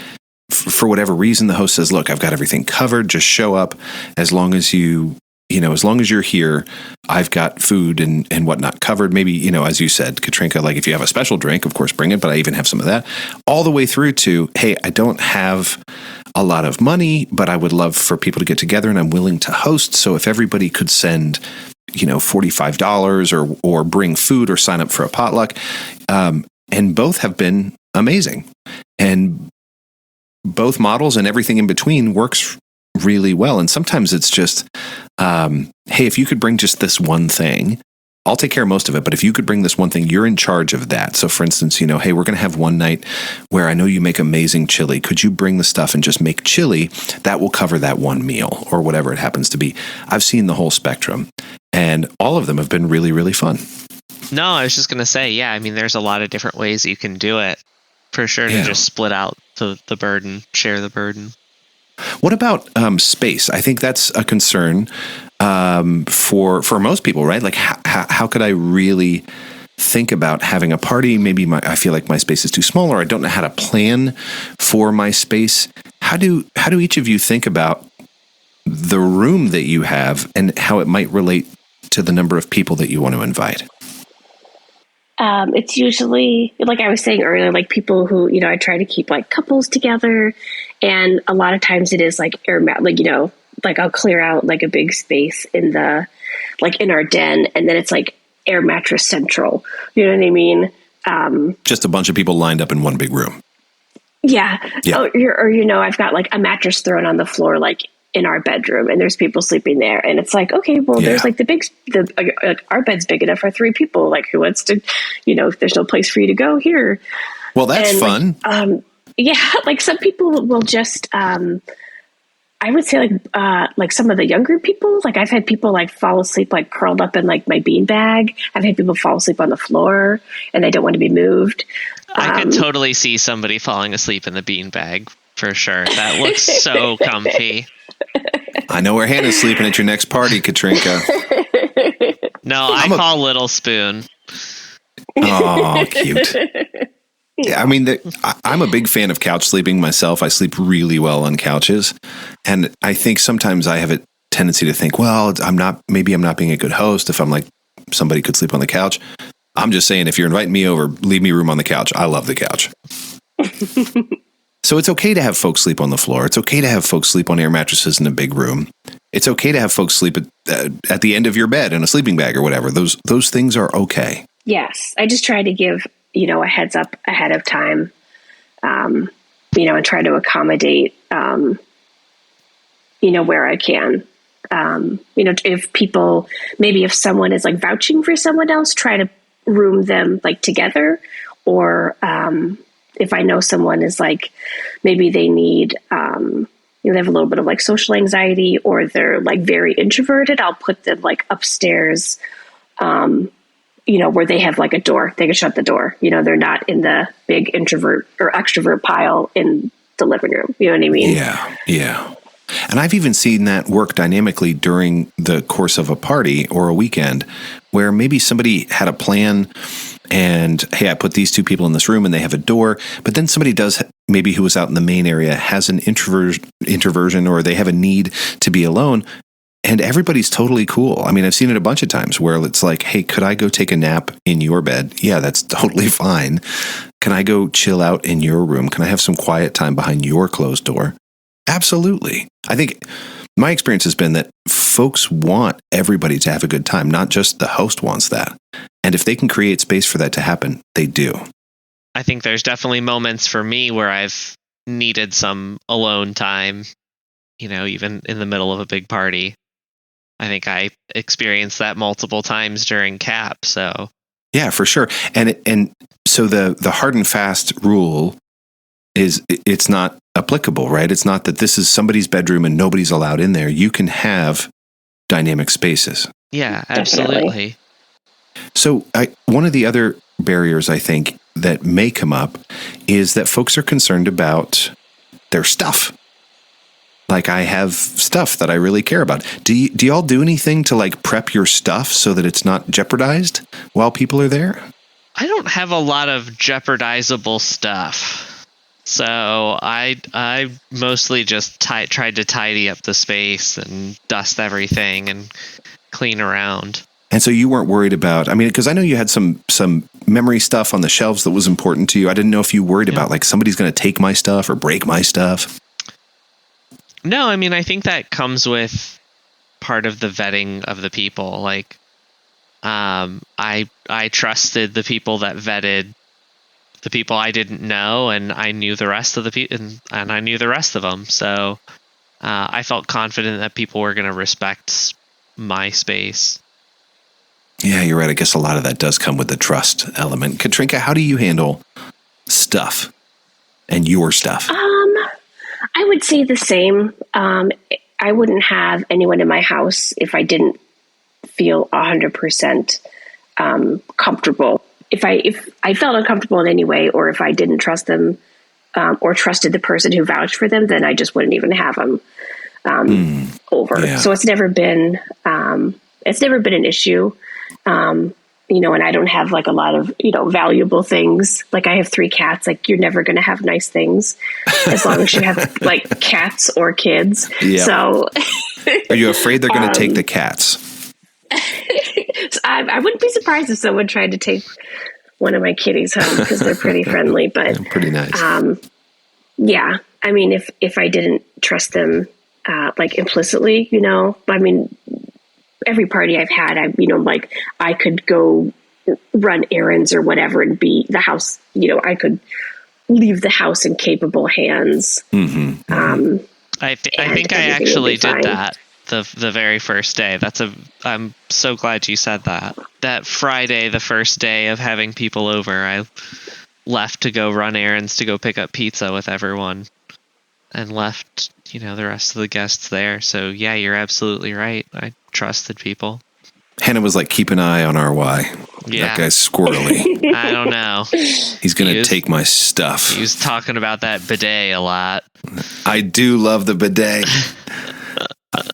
for whatever reason the host says, look, I've got everything covered, just show up. As long as as long as you're here, I've got food and whatnot covered. Maybe, as you said, Katrinka, like if you have a special drink, of course, bring it, but I even have some of that, all the way through to, hey, I don't have a lot of money, but I would love for people to get together and I'm willing to host. So if everybody could send, $45 or bring food or sign up for a potluck, and both have been amazing. And both models and everything in between works really well. And sometimes it's just, hey, if you could bring just this one thing, I'll take care of most of it. But if you could bring this one thing, you're in charge of that. So for instance, hey, we're going to have one night where I know you make amazing chili. Could you bring the stuff and just make chili? That will cover that one meal or whatever it happens to be. I've seen the whole spectrum and all of them have been really, really fun. No, I was just going to say, yeah, I mean, there's a lot of different ways you can do it for sure to just split out the burden, share the burden. What about space? I think that's a concern for most people, right? Like, how could I really think about having a party? Maybe I feel like my space is too small, or I don't know how to plan for my space. How do each of you think about the room that you have and how it might relate to the number of people that you want to invite? It's usually, like I was saying earlier, like people who, I try to keep like couples together. And a lot of times it is like like I'll clear out like a big space in our den, and then it's like air mattress central. You know what I mean? Just a bunch of people lined up in one big room. Yeah. Or I've got like a mattress thrown on the floor, like in our bedroom, and there's people sleeping there, and it's like, okay, well, there's like our bed's big enough for 3 people. Like, who wants to, if there's no place for you to go here. Well, that's fun. Like some people will just, I would say like some of the younger people, like I've had people like fall asleep, like curled up in like my bean bag. I've had people fall asleep on the floor and they don't want to be moved. I could totally see somebody falling asleep in the bean bag for sure. That looks so comfy. I know where Hannah's sleeping at your next party, Katrinka. No, I call Little Spoon. Oh, cute. Yeah, I mean, I'm a big fan of couch sleeping myself. I sleep really well on couches. And I think sometimes I have a tendency to think, well, maybe I'm not being a good host if I'm like, somebody could sleep on the couch. I'm just saying, if you're inviting me over, leave me room on the couch. I love the couch. So it's okay to have folks sleep on the floor. It's okay to have folks sleep on air mattresses in a big room. It's okay to have folks sleep at the end of your bed in a sleeping bag or whatever. Those things are okay. Yes. I just try to give, a heads up ahead of time, and try to accommodate, where I can. If people, maybe if someone is like vouching for someone else, try to room them like together, or, if I know someone is like, maybe they need, they have a little bit of like social anxiety, or they're like very introverted, I'll put them like upstairs, where they have like a door, they can shut the door, they're not in the big introvert or extrovert pile in the living room. You know what I mean? Yeah. Yeah. And I've even seen that work dynamically during the course of a party or a weekend where maybe somebody had a plan and, hey, I put these 2 people in this room and they have a door, but then somebody does, maybe who was out in the main area, has an introversion, or they have a need to be alone, and everybody's totally cool. I mean, I've seen it a bunch of times where it's like, hey, could I go take a nap in your bed? Yeah, that's totally fine. Can I go chill out in your room? Can I have some quiet time behind your closed door? Absolutely. I think my experience has been that folks want everybody to have a good time, not just the host wants that. And if they can create space for that to happen, they do. I think there's definitely moments for me where I've needed some alone time even in the middle of a big party. I think I experienced that multiple times during CAP. So yeah, for sure. And so the hard and fast rule is it's not applicable, right? It's not that this is somebody's bedroom and nobody's allowed in there. You can have dynamic spaces. Yeah, absolutely. So one of the other barriers I think that may come up is that folks are concerned about their stuff. Like, I have stuff that I really care about. Do y'all do anything to like prep your stuff so that it's not jeopardized while people are there? I don't have a lot of jeopardizable stuff. So I mostly just tried to tidy up the space and dust everything and clean around. And so you weren't worried about, I mean, because I know you had some memory stuff on the shelves that was important to you. I didn't know if you worried about like somebody's going to take my stuff or break my stuff. No, I mean, I think that comes with part of the vetting of the people. Like, I trusted the people that vetted the people I didn't know, and I knew the rest of the people, and I knew the rest of them. So I felt confident that people were going to respect my space. Yeah, you're right. I guess a lot of that does come with the trust element. Katrinka, how do you handle stuff and your stuff? I would say the same. I wouldn't have anyone in my house if I didn't feel 100% comfortable. If I felt uncomfortable in any way, or if I didn't trust them or trusted the person who vouched for them, then I just wouldn't even have them over. Yeah. So it's never been an issue. And I don't have like a lot of, valuable things. Like, I have 3 cats. Like, you're never going to have nice things as long as you have like cats or kids. Yeah. So are you afraid they're going to take the cats? I wouldn't be surprised if someone tried to take one of my kitties home, because they're pretty friendly, but pretty nice. Yeah. I mean, if I didn't trust them, like implicitly, I mean, every party I've had, I could go run errands or whatever and be the house, I could leave the house in capable hands. Mm-hmm. I think I actually did that the very first day. I'm so glad you said that. That Friday, the first day of having people over, I left to go run errands, to go pick up pizza with everyone, and left, the rest of the guests there. So yeah, you're absolutely right. I trusted people. Hannah was like, keep an eye on RY. Yeah. That guy's squirrely. I don't know. He's going to take my stuff. He was talking about that bidet a lot. I do love the bidet.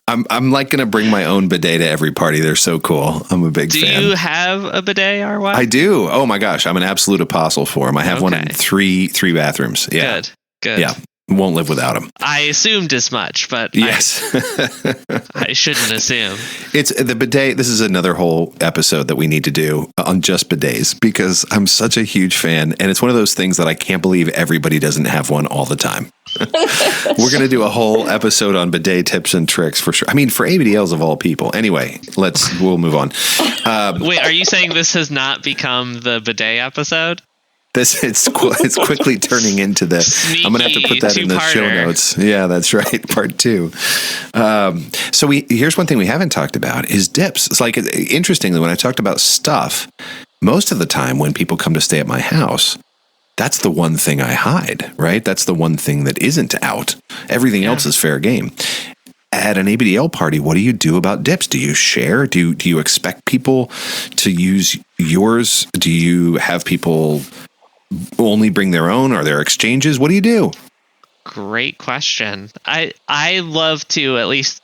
I'm like going to bring my own bidet to every party. They're so cool. I'm a big fan. Do you have a bidet, RY? I do. Oh my gosh. I'm an absolute apostle for him. I have one in three bathrooms. Yeah. Good. Yeah. Won't live without him. I assumed as much, but yes. I shouldn't assume. It's the bidet. This is another whole episode that we need to do on just bidets, because I'm such a huge fan. And it's one of those things that I can't believe everybody doesn't have one all the time. We're going to do a whole episode on bidet tips and tricks for sure. I mean, for ABDLs of all people. Anyway, we'll move on. Wait, are you saying this has not become the bidet episode? It's quickly turning into the. Sneaky I'm going to have to put that in the show notes. Yeah, that's right. Part 2. So here's one thing we haven't talked about is dips. It's like, interestingly, when I talked about stuff, most of the time when people come to stay at my house, that's the one thing I hide, right? That's the one thing that isn't out. Everything else is fair game. At an ABDL party, what do you do about dips? Do you share? Do you expect people to use yours? Do you have people only bring their own? Are there exchanges? What do you do? Great question. I love to at least,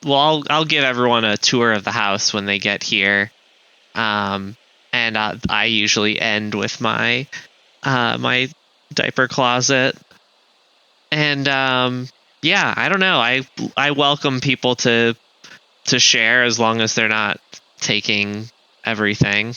well, I'll give everyone a tour of the house when they get here. And I usually end with my my diaper closet. And yeah, I don't know. I welcome people to share, as long as they're not taking everything.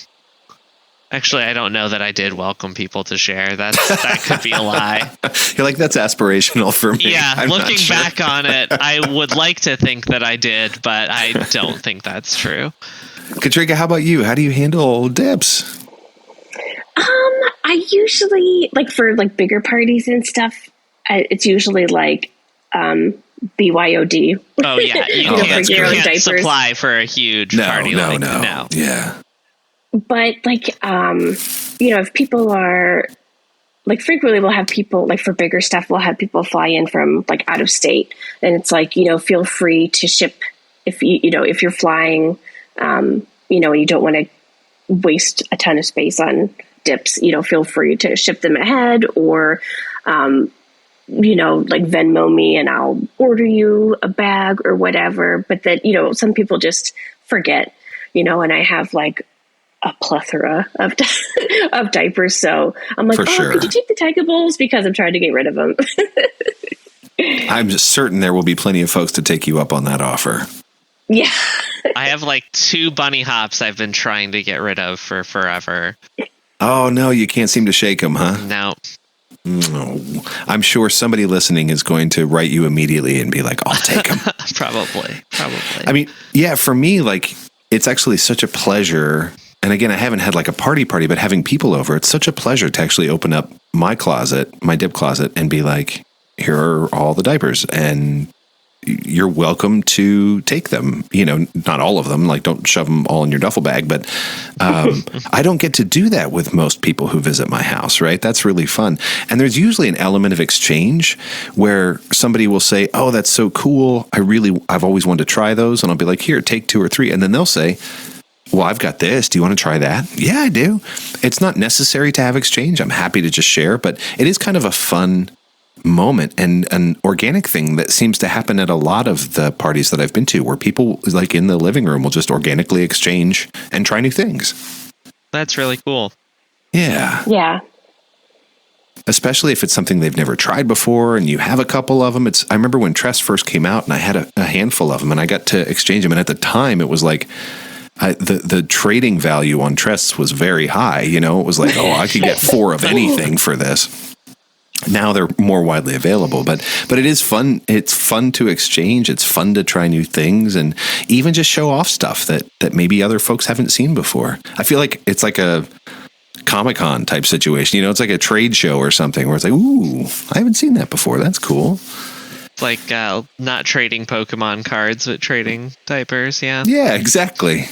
Actually, I don't know that I did welcome people to share. That could be a lie. You're like, that's aspirational for me. Yeah, I'm looking sure. back on it, I would like to think that I did, but I don't think that's true. Katrinka, how about you? How do you handle dips? I usually, like, for like bigger parties and stuff, it's usually like BYOD. Oh yeah, you can't supply for a huge party. No. Yeah. But like, if people are like, frequently we'll have people like, for bigger stuff, we'll have people fly in from like out of state, and it's like, feel free to ship if if you're flying, and you don't want to waste a ton of space on dips, feel free to ship them ahead, or like Venmo me and I'll order you a bag or whatever. But that, some people just forget, and I have like a plethora of of diapers. So I'm like, could you take the Tiger Bowls? Because I'm trying to get rid of them. I'm just certain there will be plenty of folks to take you up on that offer. Yeah. I have like 2 bunny hops I've been trying to get rid of for forever. Oh no, you can't seem to shake them, huh? No. No. I'm sure somebody listening is going to write you immediately and be like, I'll take them. Probably. I mean, yeah, for me, like, it's actually such a pleasure. And again, I haven't had like a party, but having people over, it's such a pleasure to actually open up my closet, my dip closet, and be like, here are all the diapers, and you're welcome to take them. Not all of them, like don't shove them all in your duffel bag, but I don't get to do that with most people who visit my house, right? That's really fun. And there's usually an element of exchange where somebody will say, oh, that's so cool. I've always wanted to try those. And I'll be like, here, take 2 or 3. And then they'll say, well, I've got this. Do you want to try that? Yeah, I do. It's not necessary to have exchange. I'm happy to just share, but it is kind of a fun moment and an organic thing that seems to happen at a lot of the parties that I've been to, where people like in the living room will just organically exchange and try new things. That's really cool. Yeah. Yeah. Especially if it's something they've never tried before and you have a couple of them. I remember when Tress first came out and I had a handful of them and I got to exchange them. And at the time it was like, the trading value on Tress was very high. It was like, oh, I could get 4 of anything for this. Now they're more widely available, but it is fun. It's fun to exchange. It's fun to try new things and even just show off stuff that maybe other folks haven't seen before. I feel like it's like a Comic-Con type situation. It's like a trade show or something where it's like, ooh, I haven't seen that before. That's cool. It's like not trading Pokemon cards, but trading diapers. Yeah. Yeah, exactly.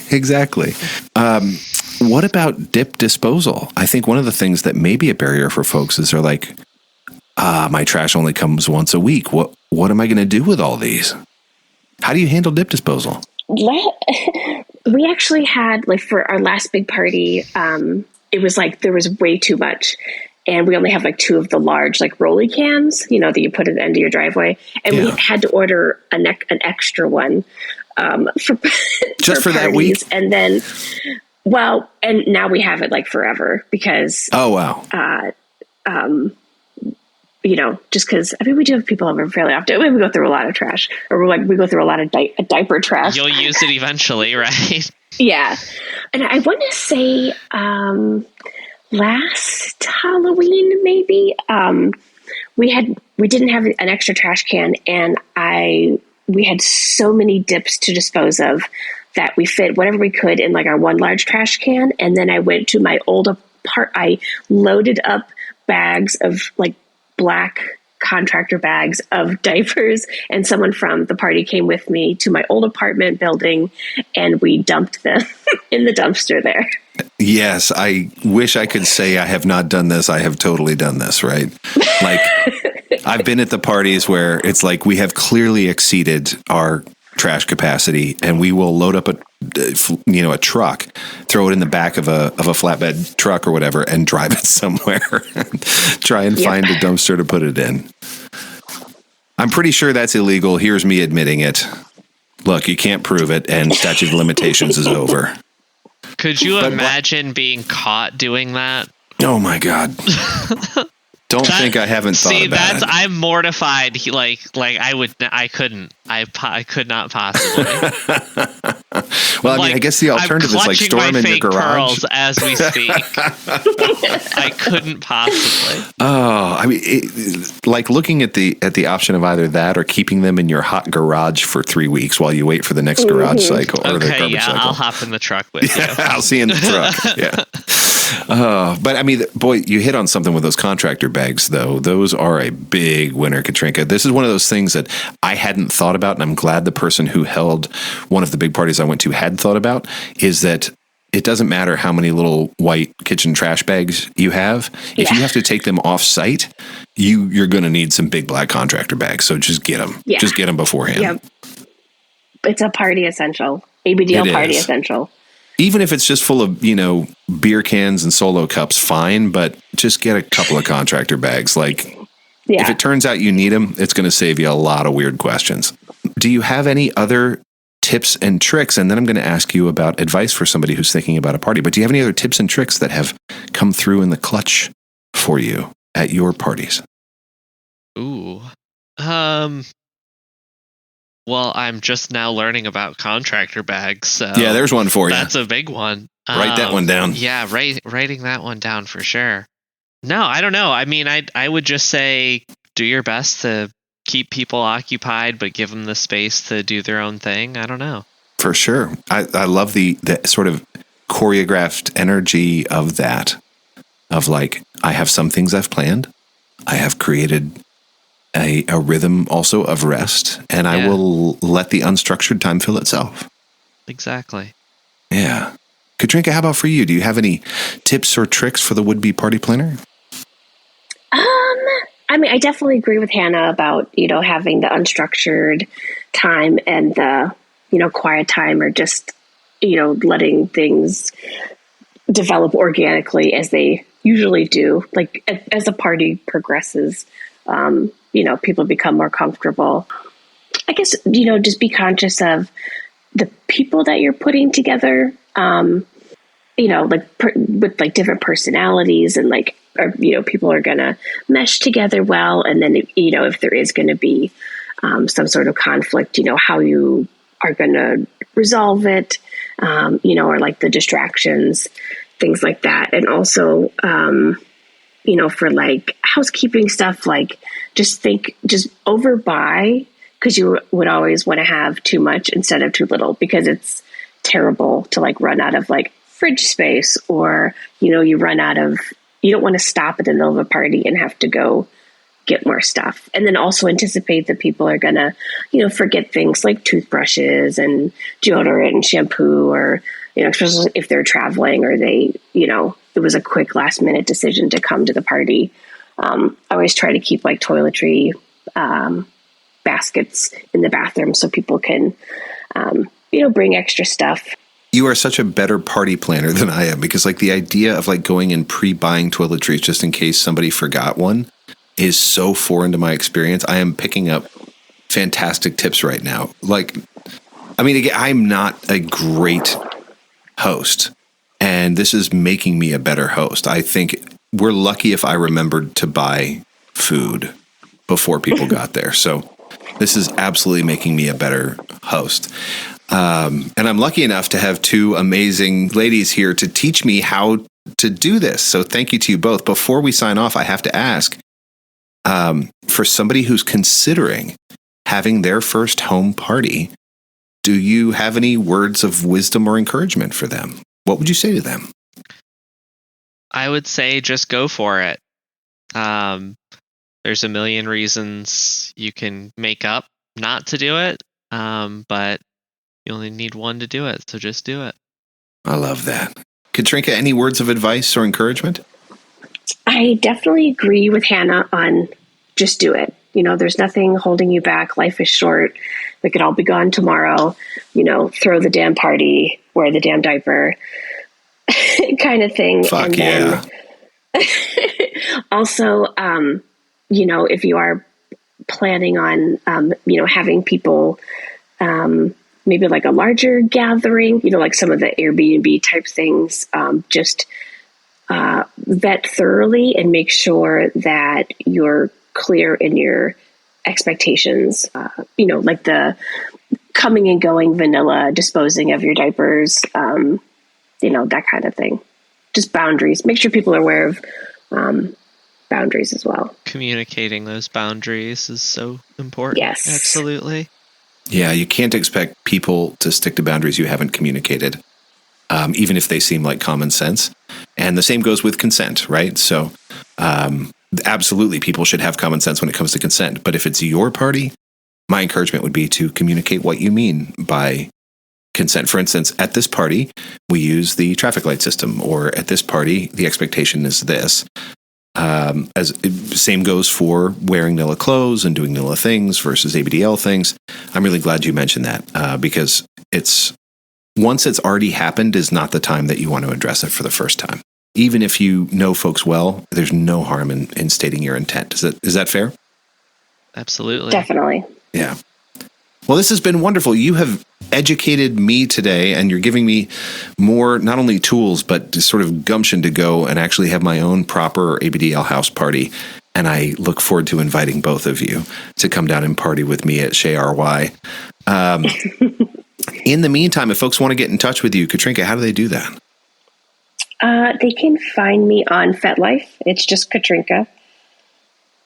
What about dip disposal? I think one of the things that may be a barrier for folks is they're like, my trash only comes once a week. What am I going to do with all these? How do you handle dip disposal? We actually had, like, for our last big party, it was like there was way too much. And we only have like 2 of the large, like, rolly cans, that you put at the end of your driveway. And we had to order an extra one for just for that week. And then, and now we have it like forever because. Oh, wow. Just because, we do have people over fairly often. We go through a lot of trash, or we go through a lot of diaper trash. You'll use it eventually, right? Yeah. And I want to say last Halloween, maybe, we didn't have an extra trash can, and we had so many dips to dispose of that we fit whatever we could in like our one large trash can. And then I went to my old I loaded up bags of like black contractor bags of diapers, and someone from the party came with me to my old apartment building, and we dumped them in the dumpster there. Yes, I wish I could say I have not done this. I have totally done this, right? Like, I've been at the parties where it's like we have clearly exceeded our trash capacity, and we will load up a truck, throw it in the back of a flatbed truck or whatever, and drive it somewhere. Try and find a dumpster to put it in. I'm pretty sure that's illegal. Here's me admitting it. Look, you can't prove it, and statute of limitations is over. Could you imagine being caught doing that? Oh my God. Don't think I haven't thought about it. I'm mortified. I could not possibly. Well, I guess the alternative is like store them in your garage. Pearls as we speak. I couldn't possibly. Oh, like looking at the option of either that or keeping them in your hot garage for 3 weeks while you wait for the next garage cycle or the garbage cycle. I'll hop in the truck with you. I'll see you in the truck. Yeah. But I mean, boy, you hit on something with those contractor bags, though. Those are a big winner, Katrinka. This is one of those things that I hadn't thought about, and I'm glad the person who held one of the big parties I went to had thought about, is that it doesn't matter how many little white kitchen trash bags you have. If you have to take them off site, you're going to need some big black contractor bags. So just get them. Yeah. Just get them beforehand. Yep. It's a party essential. ABDL party essential. Even if it's just full of, beer cans and Solo cups, fine, but just get a couple of contractor bags. Like, if it turns out you need them, it's going to save you a lot of weird questions. Do you have any other tips and tricks? And then I'm going to ask you about advice for somebody who's thinking about a party. But do you have any other tips and tricks that have come through in the clutch for you at your parties? Ooh. Well, I'm just now learning about contractor bags. So yeah, there's one for you. That's a big one. Write that one down. Yeah, writing that one down for sure. No, I don't know. I mean, I would just say do your best to keep people occupied, but give them the space to do their own thing. I don't know. For sure. I love the sort of choreographed energy of that, of like, I have some things I've planned. I have created a rhythm also of rest, and I will let the unstructured time fill itself. Exactly. Yeah. Katrinka, how about for you? Do you have any tips or tricks for the would-be party planner? I mean, I definitely agree with Hannah about, having the unstructured time and the, quiet time, or just, letting things develop organically as they usually do. Like as the party progresses, people become more comfortable. I guess, just be conscious of the people that you're putting together, with different personalities, and people are going to mesh together well. And then, if there is going to be some sort of conflict, how you are going to resolve it, or like the distractions, things like that. And also, for like housekeeping stuff, like just overbuy, because you would always want to have too much instead of too little, because it's terrible to like run out of like fridge space, or, you run out of, you don't want to stop at the middle of a party and have to go get more stuff. And then also anticipate that people are going to, forget things like toothbrushes and deodorant and shampoo, or, especially if they're traveling, or they, it was a quick last minute decision to come to the party. I always try to keep like toiletry baskets in the bathroom so people can, bring extra stuff. You are such a better party planner than I am, because like the idea of like going and pre-buying toiletries just in case somebody forgot one is so foreign to my experience. I am picking up fantastic tips right now. Like, I mean, again, I'm not a great host, and this is making me a better host. I think we're lucky if I remembered to buy food before people got there. So this is absolutely making me a better host. And I'm lucky enough to have two amazing ladies here to teach me how to do this. So thank you to you both. Before we sign off, I have to ask, for somebody who's considering having their first home party, do you have any words of wisdom or encouragement for them? What would you say to them? I would say just go for it. There's a million reasons you can make up not to do it, but you only need one to do it, so just do it. I love that. Katrinka, any words of advice or encouragement? I definitely agree with Hannah on just do it. There's nothing holding you back. Life is short. We could all be gone tomorrow. Throw the damn party, wear the damn diaper, kind of thing. Fuck and yeah. Also, if you are planning on, having people, maybe like a larger gathering, like some of the Airbnb type things, just vet thoroughly and make sure that you're clear in your expectations, like the coming and going vanilla, disposing of your diapers, that kind of thing. Just boundaries. Make sure people are aware of boundaries as well. Communicating those boundaries is so important. Yes. Absolutely. Yeah, you can't expect people to stick to boundaries you haven't communicated. even if they seem like common sense. And the same goes with consent, right? So absolutely, people should have common sense when it comes to consent. But if it's your party, my encouragement would be to communicate what you mean by consent. For instance, at this party, we use the traffic light system, or at this party, the expectation is this. Same goes for wearing NILA clothes and doing NILA things versus ABDL things. I'm really glad you mentioned that because once it's already happened is not the time that you want to address it for the first time. Even if you know folks well, there's no harm in stating your intent. Is that fair? Absolutely. Definitely. Yeah. Well, this has been wonderful. You have educated me today, and you're giving me more, not only tools, but sort of gumption to go and actually have my own proper ABDL house party. And I look forward to inviting both of you to come down and party with me at Shea RY. In the meantime, if folks want to get in touch with you, Katrinka, how do they do that? They can find me on FetLife. It's just Katrinka.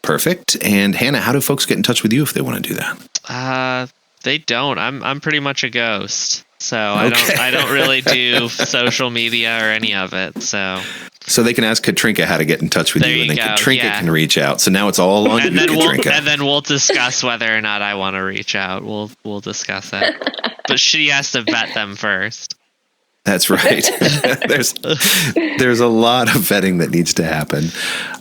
Perfect. And Hannah, how do folks get in touch with you if they want to do that? They don't. I'm pretty much a ghost, so Okay. I don't really do social media or any of it. So they can ask Katrinka how to get in touch with you, and then Katrinka can reach out. So now it's all on you, Katrinka. And then we'll discuss whether or not I want to reach out. We'll discuss that, but she has to vet them first. That's right. There's a lot of vetting that needs to happen.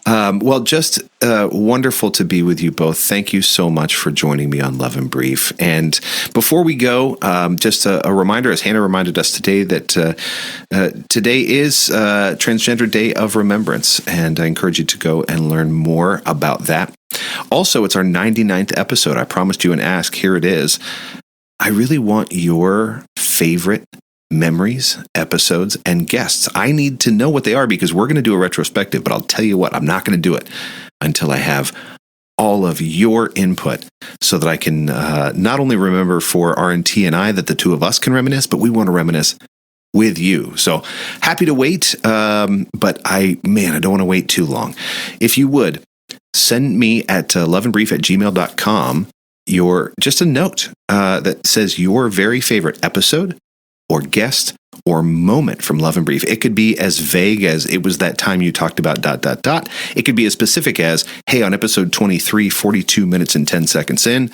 Well, just wonderful to be with you both. Thank you so much for joining me on Love and Brief. And before we go, just a reminder, as Hannah reminded us today, that today is Transgender Day of Remembrance, and I encourage you to go and learn more about that. Also, it's our 99th episode. I promised you an ask. Here it is. I really want your favorite memories, episodes, and guests. I need to know what they are because we're going to do a retrospective, but I'll tell you what, I'm not going to do it until I have all of your input so that I can not only remember for RNT and I that the two of us can reminisce, but we want to reminisce with you. So happy to wait, but I don't want to wait too long. If you would, send me at loveandbrief@gmail.com just a note that says your very favorite episode or guest or moment from Love and Brief. It could be as vague as it was that time you talked about ... It could be as specific as, hey, on episode 23, 42 minutes and 10 seconds in.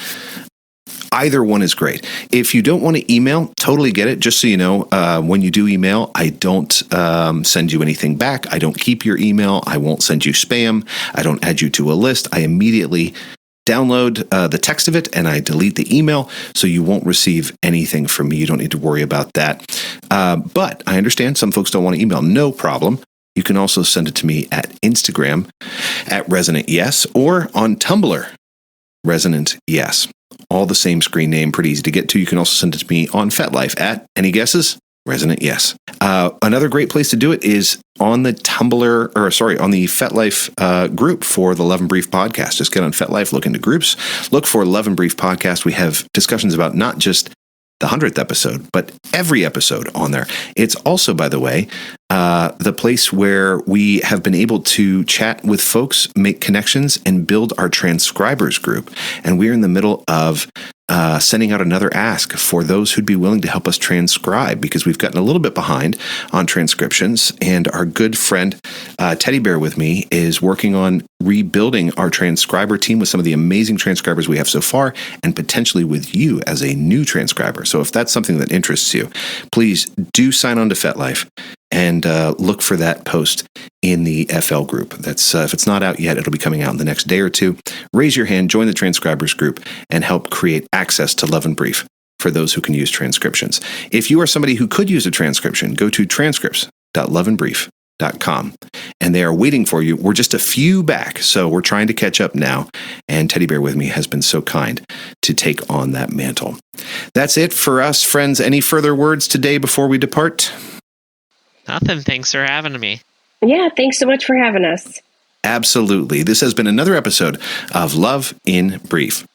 Either one is great. If you don't want to email, totally get it. Just so you know, when you do email, I don't send you anything back. I don't keep your email. I won't send you spam. I don't add you to a list. I immediately download the text of it and I delete the email, so you won't receive anything from me. You don't need to worry about that. But I understand some folks don't want to email. No problem. You can also send it to me at Instagram at Resonant Yes, or on Tumblr, Resonant Yes. All the same screen name, pretty easy to get to. You can also send it to me on FetLife at, any guesses? Resonant Yes. Another great place to do it is on the on the FetLife group for the Love and Brief podcast. Just get on FetLife, look into groups, look for Love and Brief podcast. We have discussions about not just the 100th episode, but every episode on there. It's also, by the way, the place where we have been able to chat with folks, make connections, and build our transcribers group. And we're in the middle of sending out another ask for those who'd be willing to help us transcribe, because we've gotten a little bit behind on transcriptions. And our good friend, Teddy Bear with me, is working on rebuilding our transcriber team with some of the amazing transcribers we have so far, and potentially with you as a new transcriber. So if that's something that interests you, please do sign on to FetLife and look for that post in the FL group. That's if it's not out yet, it'll be coming out in the next day or two. Raise your hand, join the transcribers group, and help create access to Love and Brief for those who can use transcriptions. If you are somebody who could use a transcription, go to transcripts.loveandbrief.com, and they are waiting for you. We're just a few back, so we're trying to catch up now, and Teddy Bear with me has been so kind to take on that mantle. That's it for us, friends. Any further words today before we depart? Nothing. Thanks for having me. Yeah, thanks so much for having us. Absolutely. This has been another episode of Love in Brief.